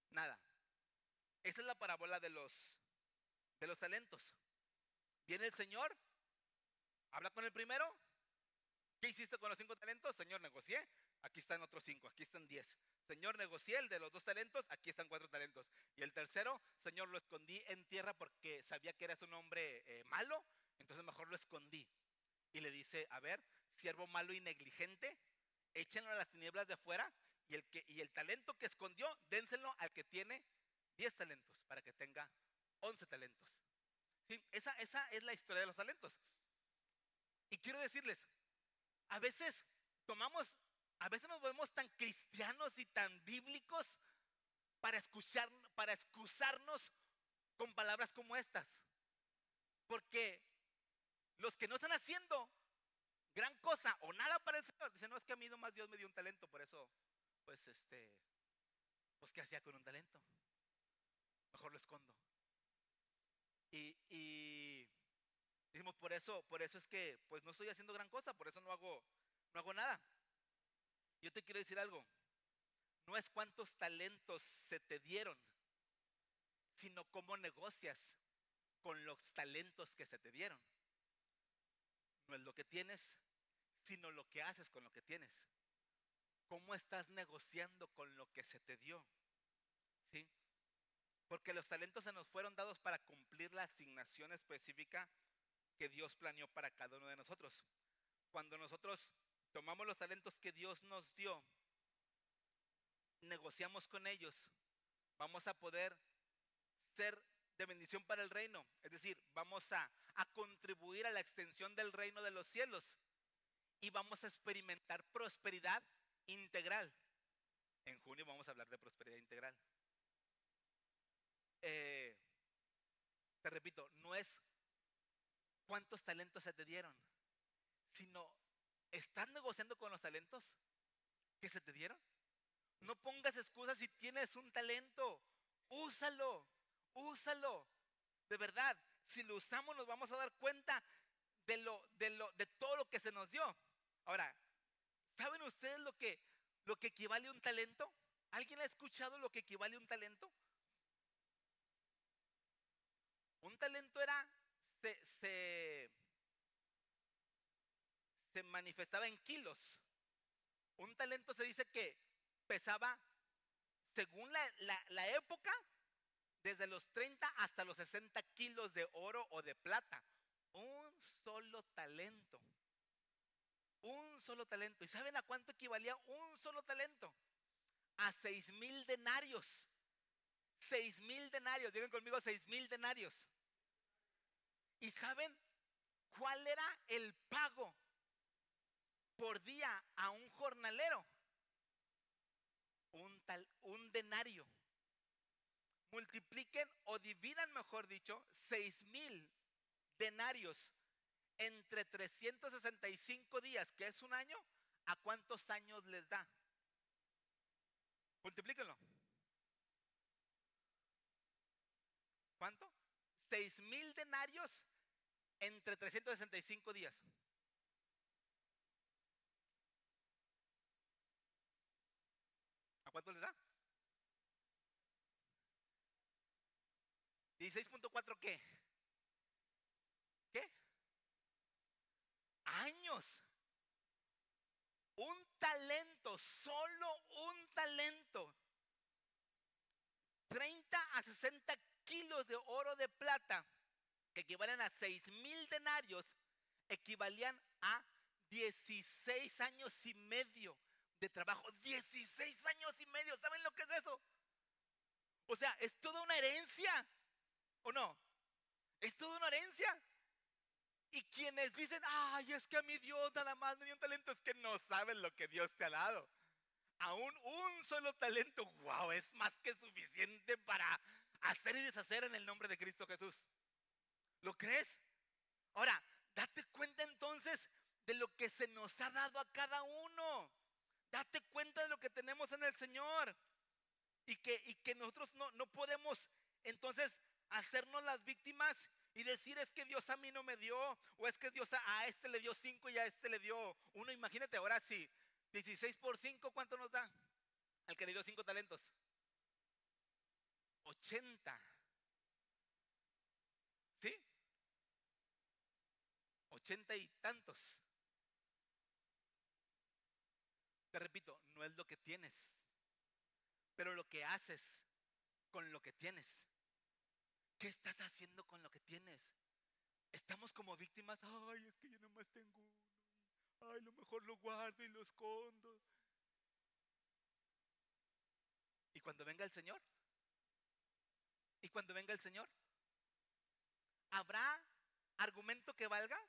nada. Esa es la parábola de los talentos. Viene el Señor, habla con el primero. ¿Qué hiciste con los 5 talentos? Señor, negocié, aquí están otros 5, aquí están 10. Señor, negocié el de los 2 talentos, aquí están 4 talentos. Y el tercero, Señor, lo escondí en tierra porque sabía que eras un hombre malo, entonces mejor lo escondí. Y le dice, a ver, siervo malo y negligente, échenlo a las tinieblas de afuera y el talento que escondió, dénselo al que tiene 10 talentos para que tenga 11 talentos. ¿Sí? Esa es la historia de los talentos. Y quiero decirles, a veces a veces nos volvemos tan cristianos y tan bíblicos para excusarnos con palabras como estas. Porque los que no están haciendo gran cosa o nada para el Señor, dicen, no, es que a mí nomás Dios me dio un talento, por eso, pues pues ¿qué hacía con un talento? Mejor lo escondo. Y decimos, por eso es que pues no estoy haciendo gran cosa, por eso no hago nada. Yo te quiero decir algo, no es cuántos talentos se te dieron, sino cómo negocias con los talentos que se te dieron. No es lo que tienes, sino lo que haces con lo que tienes. ¿Cómo estás negociando con lo que se te dio? ¿Sí? Porque los talentos se nos fueron dados para cumplir la asignación específica que Dios planeó para cada uno de nosotros. Cuando nosotros tomamos los talentos que Dios nos dio, negociamos con ellos, vamos a poder ser de bendición para el reino. Es decir, vamos a contribuir a la extensión del reino de los cielos. y vamos a experimentar prosperidad integral. En junio vamos a hablar de prosperidad integral. Eh, Te repito, no es cuántos talentos se te dieron, sino ¿estás negociando con los talentos que se te dieron? No pongas excusas si tienes un talento. Úsalo, úsalo. De verdad, si lo usamos nos vamos a dar cuenta de todo lo que se nos dio. Ahora, ¿saben ustedes lo que equivale a un talento? ¿Alguien ha escuchado lo que equivale a un talento? Un talento era, se, se, se manifestaba en kilos. Un talento se dice que pesaba, según la época, desde los 30 hasta los 60 kilos de oro o de plata. Un solo talento. Un solo talento. ¿Y saben a cuánto equivalía un solo talento? A 6,000 denarios. 6,000 denarios. Digan conmigo 6,000 denarios. ¿Y saben cuál era el pago por día a un jornalero? Un denario. Multipliquen o dividan, mejor dicho, 6,000 denarios entre 365 días, que es un año. ¿A cuántos años les da? Multiplíquenlo. ¿Cuánto? 6,000 denarios entre 365 días. ¿A cuánto les da? 16.4 ¿qué? ¿Qué? Años. Un talento, solo un talento. 30 a 60 kilos de oro de plata, que equivalen a 6,000 denarios, equivalían a 16 años y medio de trabajo. 16 años y medio, ¿saben lo que es eso? O sea, es toda una herencia, ¿o no? Es toda una herencia. Y quienes dicen, ay, es que a mi Dios nada más me dio un talento, es que no saben lo que Dios te ha dado. Aún un solo talento, wow, es más que suficiente para hacer y deshacer en el nombre de Cristo Jesús. ¿Lo crees? Ahora, date cuenta entonces de lo que se nos ha dado a cada uno. Date cuenta de lo que tenemos en el Señor. Y que nosotros no podemos entonces hacernos las víctimas y decir es que Dios a mí no me dio, o es que Dios a este le dio 5 y a este le dio 1. Imagínate ahora sí, 16 por 5, ¿cuánto nos da? Al que le dio 5 talentos. 80. ¿Sí? 80 y tantos. Te repito, no es lo que tienes, pero lo que haces con lo que tienes. ¿Qué estás haciendo con lo que tienes? Estamos como víctimas. Ay, es que yo nomás tengo uno. Ay, lo mejor lo guardo y lo escondo. ¿Y cuando venga el Señor? ¿Y cuando venga el Señor? ¿Habrá argumento que valga?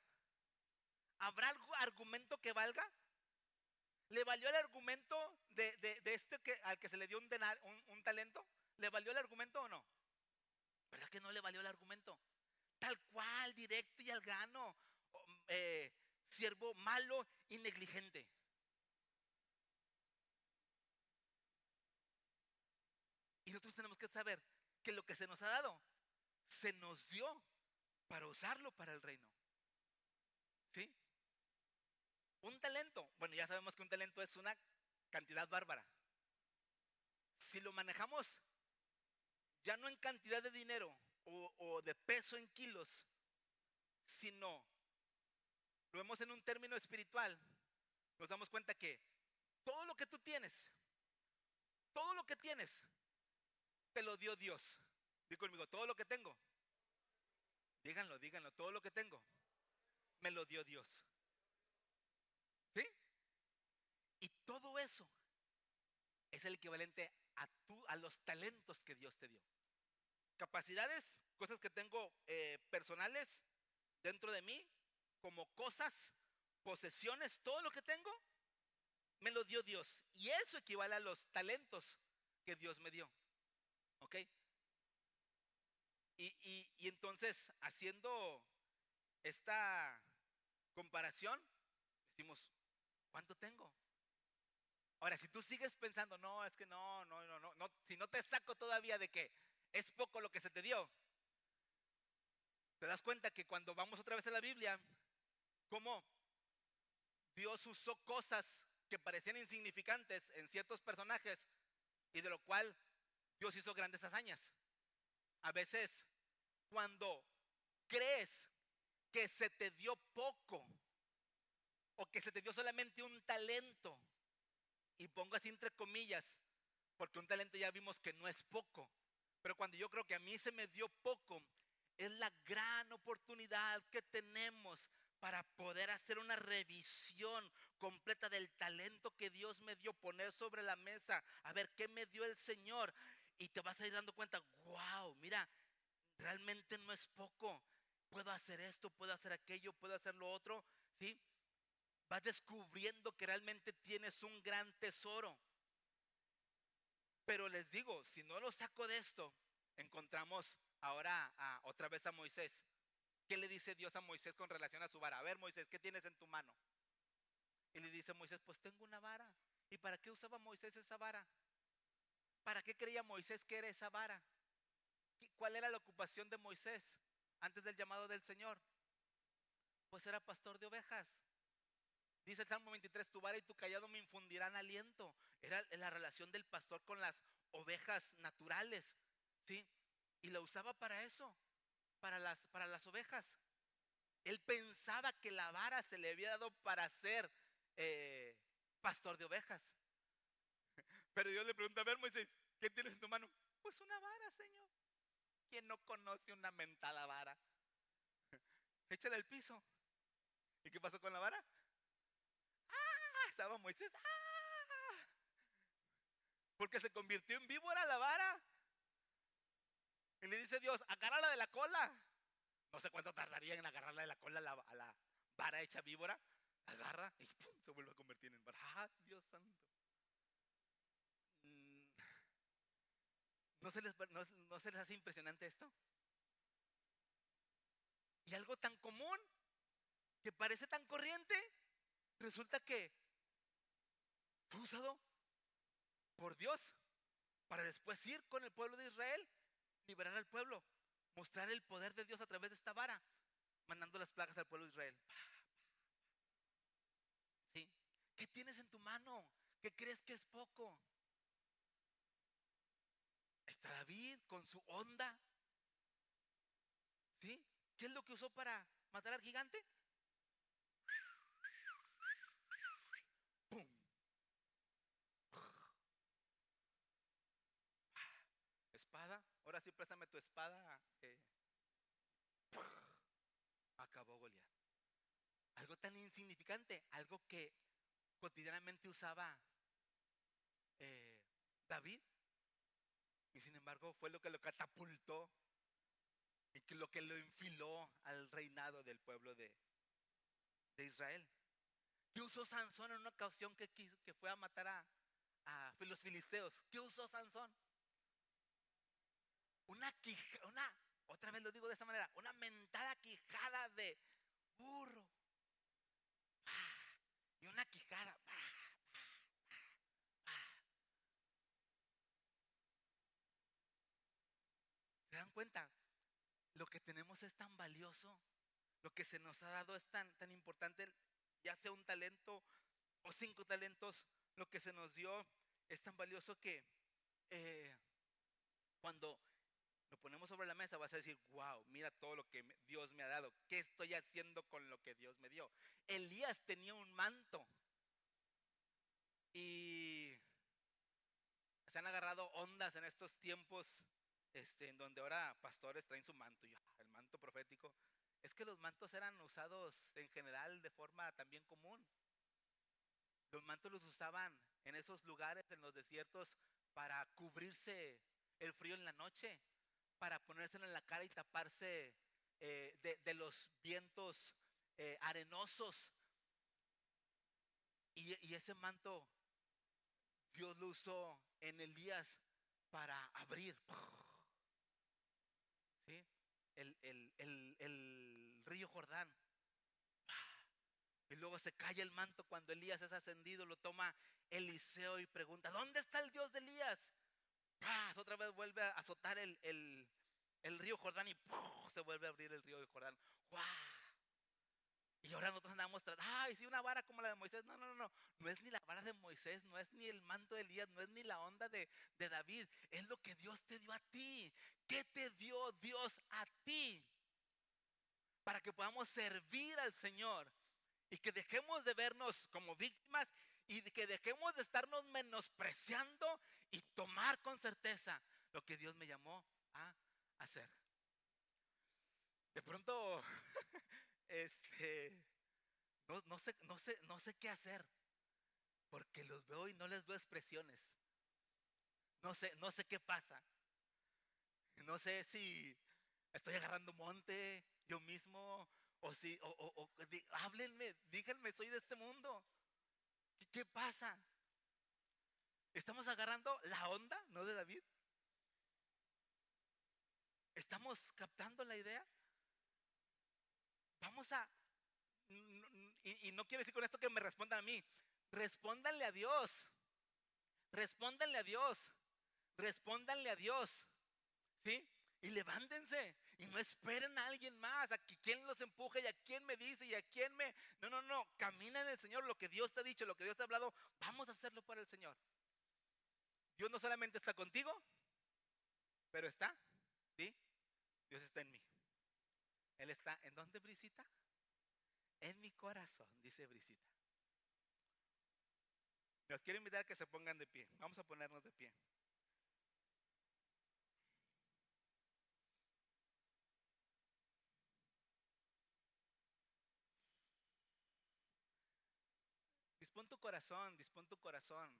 ¿Habrá algún argumento que valga? ¿Le valió el argumento de este al que se le dio un talento? ¿Le valió el argumento o no? ¿Verdad que no le valió el argumento? Tal cual, directo y al grano. Siervo malo y negligente. Y nosotros tenemos que saber que lo que se nos ha dado, se nos dio para usarlo para el reino. ¿Sí? Un talento, bueno, ya sabemos que un talento es una cantidad bárbara. Si lo manejamos ya no en cantidad de dinero o de peso en kilos, sino lo vemos en un término espiritual, nos damos cuenta que todo lo que tú tienes, todo lo que tienes, te lo dio Dios. Digo conmigo, todo lo que tengo. Díganlo, díganlo, todo lo que tengo, me lo dio Dios. ¿Sí? Y todo eso es el equivalente a los talentos que Dios te dio. Capacidades, cosas que tengo personales dentro de mí, como cosas, posesiones, todo lo que tengo, me lo dio Dios. Y eso equivale a los talentos que Dios me dio. ¿Ok? Y entonces, haciendo esta comparación, decimos, ¿cuánto tengo? Ahora, si tú sigues pensando, no, es que no, si no te saco todavía de que es poco lo que se te dio, te das cuenta que cuando vamos otra vez a la Biblia, cómo Dios usó cosas que parecían insignificantes en ciertos personajes y de lo cual Dios hizo grandes hazañas. A veces, cuando crees que se te dio poco o que se te dio solamente un talento, y pongo así entre comillas, porque un talento ya vimos que no es poco, pero cuando yo creo que a mí se me dio poco, es la gran oportunidad que tenemos para poder hacer una revisión completa del talento que Dios me dio, poner sobre la mesa, a ver qué me dio el Señor, y te vas a ir dando cuenta, wow, mira, realmente no es poco, puedo hacer esto, puedo hacer aquello, puedo hacer lo otro, ¿sí? Vas descubriendo que realmente tienes un gran tesoro. Pero les digo, si no lo saco de esto, encontramos ahora otra vez a Moisés. ¿Qué le dice Dios a Moisés con relación a su vara? A ver, Moisés, ¿qué tienes en tu mano? Y le dice Moisés, pues tengo una vara. ¿Y para qué usaba Moisés esa vara? ¿Para qué creía Moisés que era esa vara? ¿Cuál era la ocupación de Moisés antes del llamado del Señor? Pues era pastor de ovejas. Dice el Salmo 23, tu vara y tu callado me infundirán aliento. Era la relación del pastor con las ovejas naturales, ¿sí? Y la usaba para eso, para las ovejas. Él pensaba que la vara se le había dado para ser eh, pastor de ovejas. Pero Dios le pregunta, a ver, Moisés, ¿qué tienes en tu mano? Pues una vara, Señor. ¿Quién no conoce una mentada vara? Échala al piso. ¿Y qué pasó con la vara? Estaba Moisés, porque se convirtió en víbora la vara. Y le dice Dios, agárrala de la cola. No sé cuánto tardaría en agarrarla de la cola a la vara hecha víbora. Agarra y ¡pum! Se vuelve a convertir en vara. ¡Ah, Dios santo! Mm, ¿No se les hace impresionante esto? Y algo tan común, que parece tan corriente, resulta que fue usado por Dios para después ir con el pueblo de Israel, liberar al pueblo, mostrar el poder de Dios a través de esta vara, mandando las plagas al pueblo de Israel. ¿Sí? ¿Qué tienes en tu mano? ¿Qué crees que es poco? Está David con su onda, ¿sí? ¿Qué es lo que usó para matar al gigante? ¡Pum! Espada, ahora sí préstame tu espada. Acabó Goliat. Algo tan insignificante, algo que cotidianamente usaba eh, David, y sin embargo fue lo que lo catapultó y que lo que lo enfiló al reinado del pueblo de Israel. ¿Qué usó Sansón en una ocasión que fue a matar a los filisteos? ¿Qué usó Sansón? Otra vez lo digo de esa manera, una mentada quijada de burro. Y una quijada. ¿Se dan cuenta? Lo que tenemos es tan valioso, lo que se nos ha dado es tan importante, ya sea un talento o 5 talentos, lo que se nos dio es tan valioso que eh, cuando lo ponemos sobre la mesa vas a decir, wow, mira todo lo que Dios me ha dado, ¿qué estoy haciendo con lo que Dios me dio? Elías tenía un manto y se han agarrado ondas en estos tiempos, en donde ahora pastores traen su manto, y el manto profético. Es que los mantos eran usados en general de forma también común. Los mantos los usaban en esos lugares, en los desiertos, para cubrirse el frío en la noche, para ponérselo en la cara y taparse de los vientos arenosos. Y ese manto Dios lo usó en Elías para abrir, ¿sí? El río Jordán. Y luego se cae el manto cuando Elías es ascendido. Lo toma Eliseo y pregunta: ¿dónde está el Dios de Elías? ¡Pah! Otra vez vuelve a azotar el río Jordán y ¡puf! Se vuelve a abrir el río de Jordán. ¡Guau! Y ahora nosotros andamos tratando, ay, sí, una vara como la de Moisés. No, no, no, no. No es ni la vara de Moisés, no es ni el manto de Elías, no es ni la onda de David. Es lo que Dios te dio a ti. ¿Qué te dio Dios a ti? Para que podamos servir al Señor y que dejemos de vernos como víctimas y que dejemos de estarnos menospreciando y tomar con certeza lo que Dios me llamó a hacer. De pronto, no sé qué hacer, porque los veo y no les veo expresiones. No sé qué pasa. No sé si estoy agarrando monte yo mismo, o si, háblenme, díganme, soy de este mundo. ¿Qué pasa? ¿Estamos agarrando la onda, no de David? ¿Estamos captando la idea? Vamos a, y no quiero decir con esto que me respondan a mí. Respóndanle a Dios. Respóndanle a Dios. Respóndanle a Dios. ¿Sí? Y levántense. Y no esperen a alguien más. A quien los empuje y a quien me dice y a quien me. No, no, no. Camina en el Señor. Lo que Dios te ha dicho, lo que Dios te ha hablado. Vamos a hacerlo para el Señor. Dios no solamente está contigo, pero está. ¿Sí? Dios está en mí. Él está. ¿En dónde, Brisita? En mi corazón, dice Brisita. Los quiero invitar a que se pongan de pie. Vamos a ponernos de pie. Dispón tu corazón, dispón tu corazón.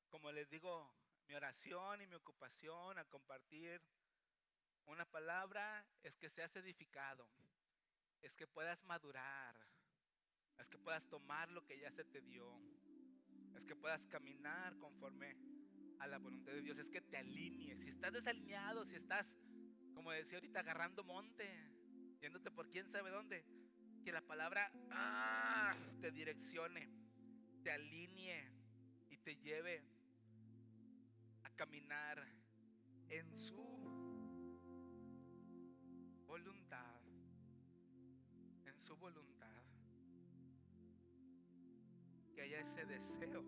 Como les digo, mi oración y mi ocupación a compartir una palabra es que seas edificado, es que puedas madurar, es que puedas tomar lo que ya se te dio, es que puedas caminar conforme a la voluntad de Dios, es que te alinees. Si estás desalineado, si estás, como decía ahorita, agarrando monte, yéndote por quién sabe dónde, que la palabra te direccione, te alinee y te lleve a caminar en su voluntad, en su voluntad, que haya ese deseo.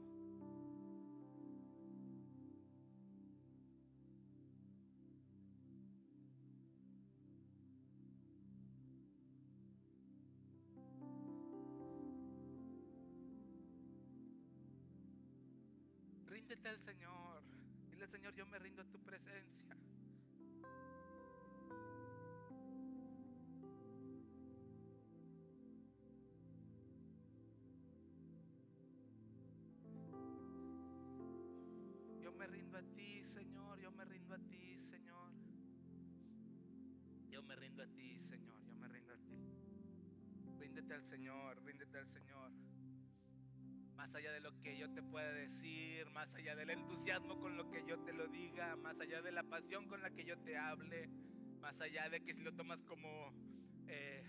Ríndete al Señor. Dile: Señor, yo me rindo a tu presencia. Yo me rindo a ti, Señor. Yo me rindo a ti, Señor. Yo me rindo a ti, Señor. Yo me rindo a ti. Ríndete al Señor. Ríndete al Señor. Más allá de lo que yo te pueda decir, más allá del entusiasmo con lo que yo te lo diga, más allá de la pasión con la que yo te hable, más allá de que si lo tomas como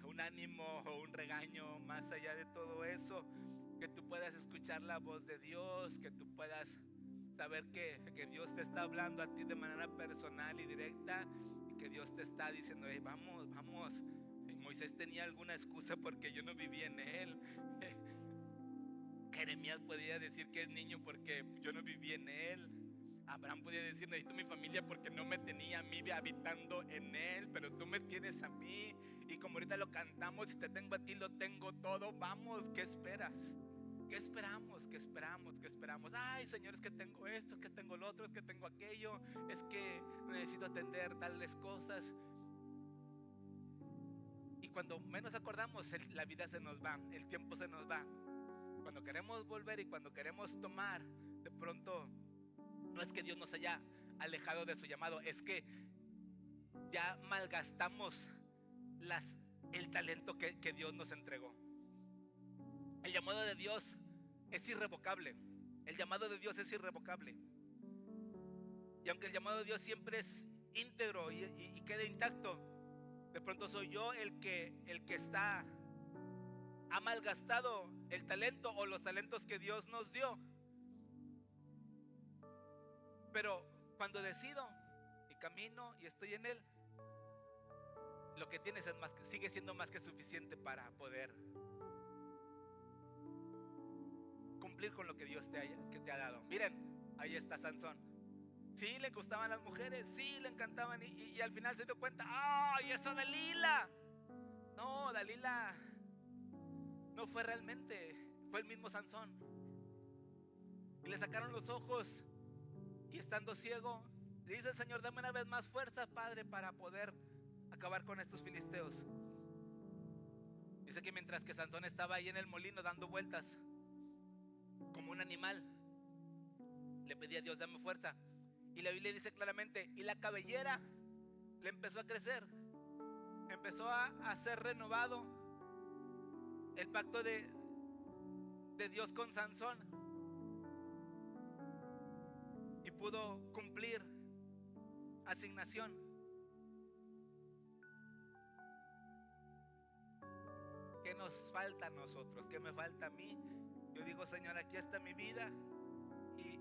un ánimo o un regaño, más allá de todo eso, que tú puedas escuchar la voz de Dios, que tú puedas saber que Dios te está hablando a ti de manera personal y directa, y que Dios te está diciendo: hey, vamos, vamos. Si Moisés tenía alguna excusa porque yo no viví en él. Jeremías podía decir que es niño porque yo no viví en él. Abraham podía decir: necesito mi familia porque no me tenía a mí habitando en él, pero tú me tienes a mí. Y como ahorita lo cantamos: si te tengo a ti, lo tengo todo. Vamos, ¿qué esperas? ¿Qué esperamos? ¿Qué esperamos? ¿Qué esperamos? Ay, Señor, es que tengo esto, es que tengo lo otro, es que tengo aquello, es que necesito atender tales cosas. Y cuando menos acordamos, la vida se nos va, el tiempo se nos va. Cuando queremos volver y cuando queremos tomar, de pronto no es que Dios nos haya alejado de su llamado, es que ya malgastamos el talento que Dios nos entregó. El llamado de Dios es irrevocable. El llamado de Dios es irrevocable. Y aunque el llamado de Dios siempre es íntegro y quede intacto, de pronto soy yo el que ha malgastado el talento o los talentos que Dios nos dio. Pero cuando decido y camino y estoy en Él, lo que tienes es sigue siendo más que suficiente para poder cumplir con lo que Dios te ha dado. Miren, ahí está Sansón. Sí, le gustaban las mujeres, sí, le encantaban y al final se dio cuenta, ¡ay, esa Dalila! No, Dalila no fue realmente, fue el mismo Sansón. Y le sacaron los ojos y estando ciego, le dice el Señor, dame una vez más fuerza, Padre, para poder acabar con estos filisteos. Dice que mientras que Sansón estaba ahí en el molino dando vueltas como un animal, le pedía a Dios, dame fuerza. Y la Biblia dice claramente, y la cabellera le empezó a crecer, empezó a ser renovado el pacto de Dios con Sansón, y pudo cumplir asignación. ¿Qué nos falta a nosotros? ¿Qué me falta a mí? Yo digo, Señor, aquí está mi vida. Y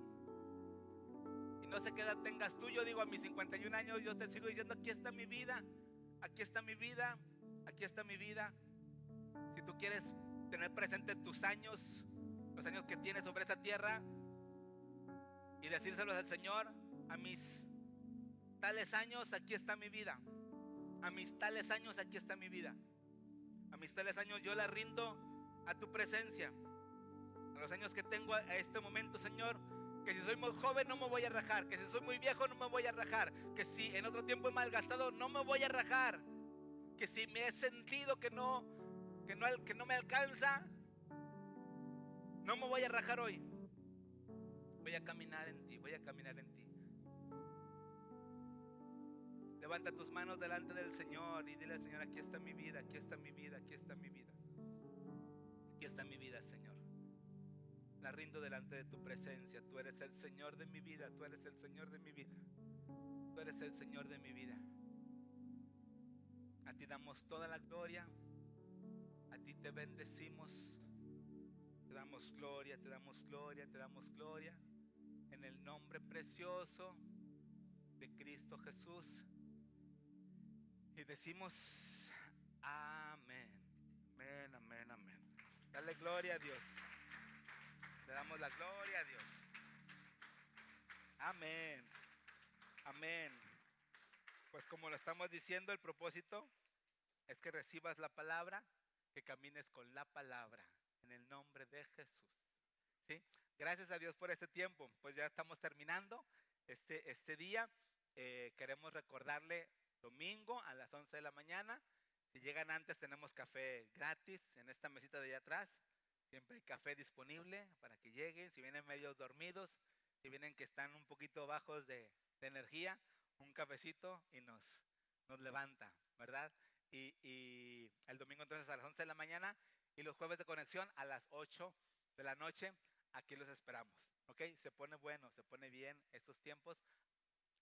no sé qué edad tengas tú. Yo digo, a mis 51 años yo te sigo diciendo, aquí está mi vida. Aquí está mi vida. Aquí está mi vida. Si tú quieres tener presente tus años, los años que tienes sobre esta tierra, y decírselos al Señor, a mis tales años aquí está mi vida. A mis tales años aquí está mi vida. A mis tales años yo la rindo a tu presencia. A los años que tengo a este momento, Señor, que si soy muy joven no me voy a rajar, que si soy muy viejo no me voy a rajar, que si en otro tiempo he malgastado no me voy a rajar, que si me he sentido que no me alcanza, no me voy a rajar hoy. Voy a caminar en ti, voy a caminar en ti. Levanta tus manos delante del Señor y dile al Señor, aquí está mi vida, aquí está mi vida, aquí está mi vida. Aquí está mi vida, Señor. La rindo delante de tu presencia. Tú eres el Señor de mi vida, tú eres el Señor de mi vida. Tú eres el Señor de mi vida. A ti damos toda la gloria. A ti te bendecimos. Te damos gloria, te damos gloria, te damos gloria. En el nombre precioso de Cristo Jesús. Y decimos amén. Amén, amén, amén. Dale gloria a Dios. Le damos la gloria a Dios. Amén. Amén. Pues como lo estamos diciendo, el propósito es que recibas la palabra, que camines con la palabra, en el nombre de Jesús. ¿Sí? Gracias a Dios por este tiempo. Pues ya estamos terminando este día. Queremos recordarle domingo a las 11 de la mañana. Si llegan antes tenemos café gratis en esta mesita de allá atrás. Siempre hay café disponible para que lleguen. Si vienen medios dormidos, si vienen que están un poquito bajos de energía, un cafecito y nos levanta, ¿verdad? Y el domingo entonces a las 11 de la mañana y los jueves de conexión a las 8 de la noche. Aquí los esperamos, ¿ok? Se pone bueno, se pone bien estos tiempos.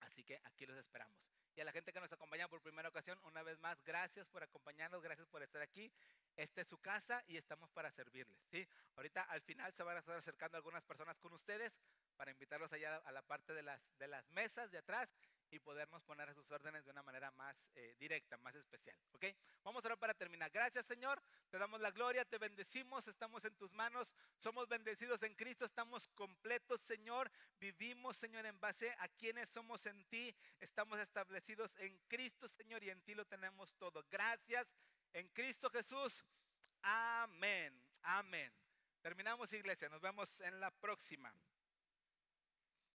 Así que aquí los esperamos. Y a la gente que nos acompaña por primera ocasión, una vez más, gracias por acompañarnos, gracias por estar aquí. Esta es su casa y estamos para servirles, ¿sí? Ahorita al final se van a estar acercando algunas personas con ustedes para invitarlos allá a la parte de las mesas de atrás y podernos poner a sus órdenes de una manera más directa, más especial, ¿ok? Vamos a orar para terminar. Gracias, Señor, te damos la gloria, te bendecimos, estamos en tus manos, somos bendecidos en Cristo, estamos completos, Señor, vivimos, Señor, en base a quienes somos en ti, estamos establecidos en Cristo, Señor, y en ti lo tenemos todo. Gracias, en Cristo Jesús, amén, amén. Terminamos, iglesia, nos vemos en la próxima.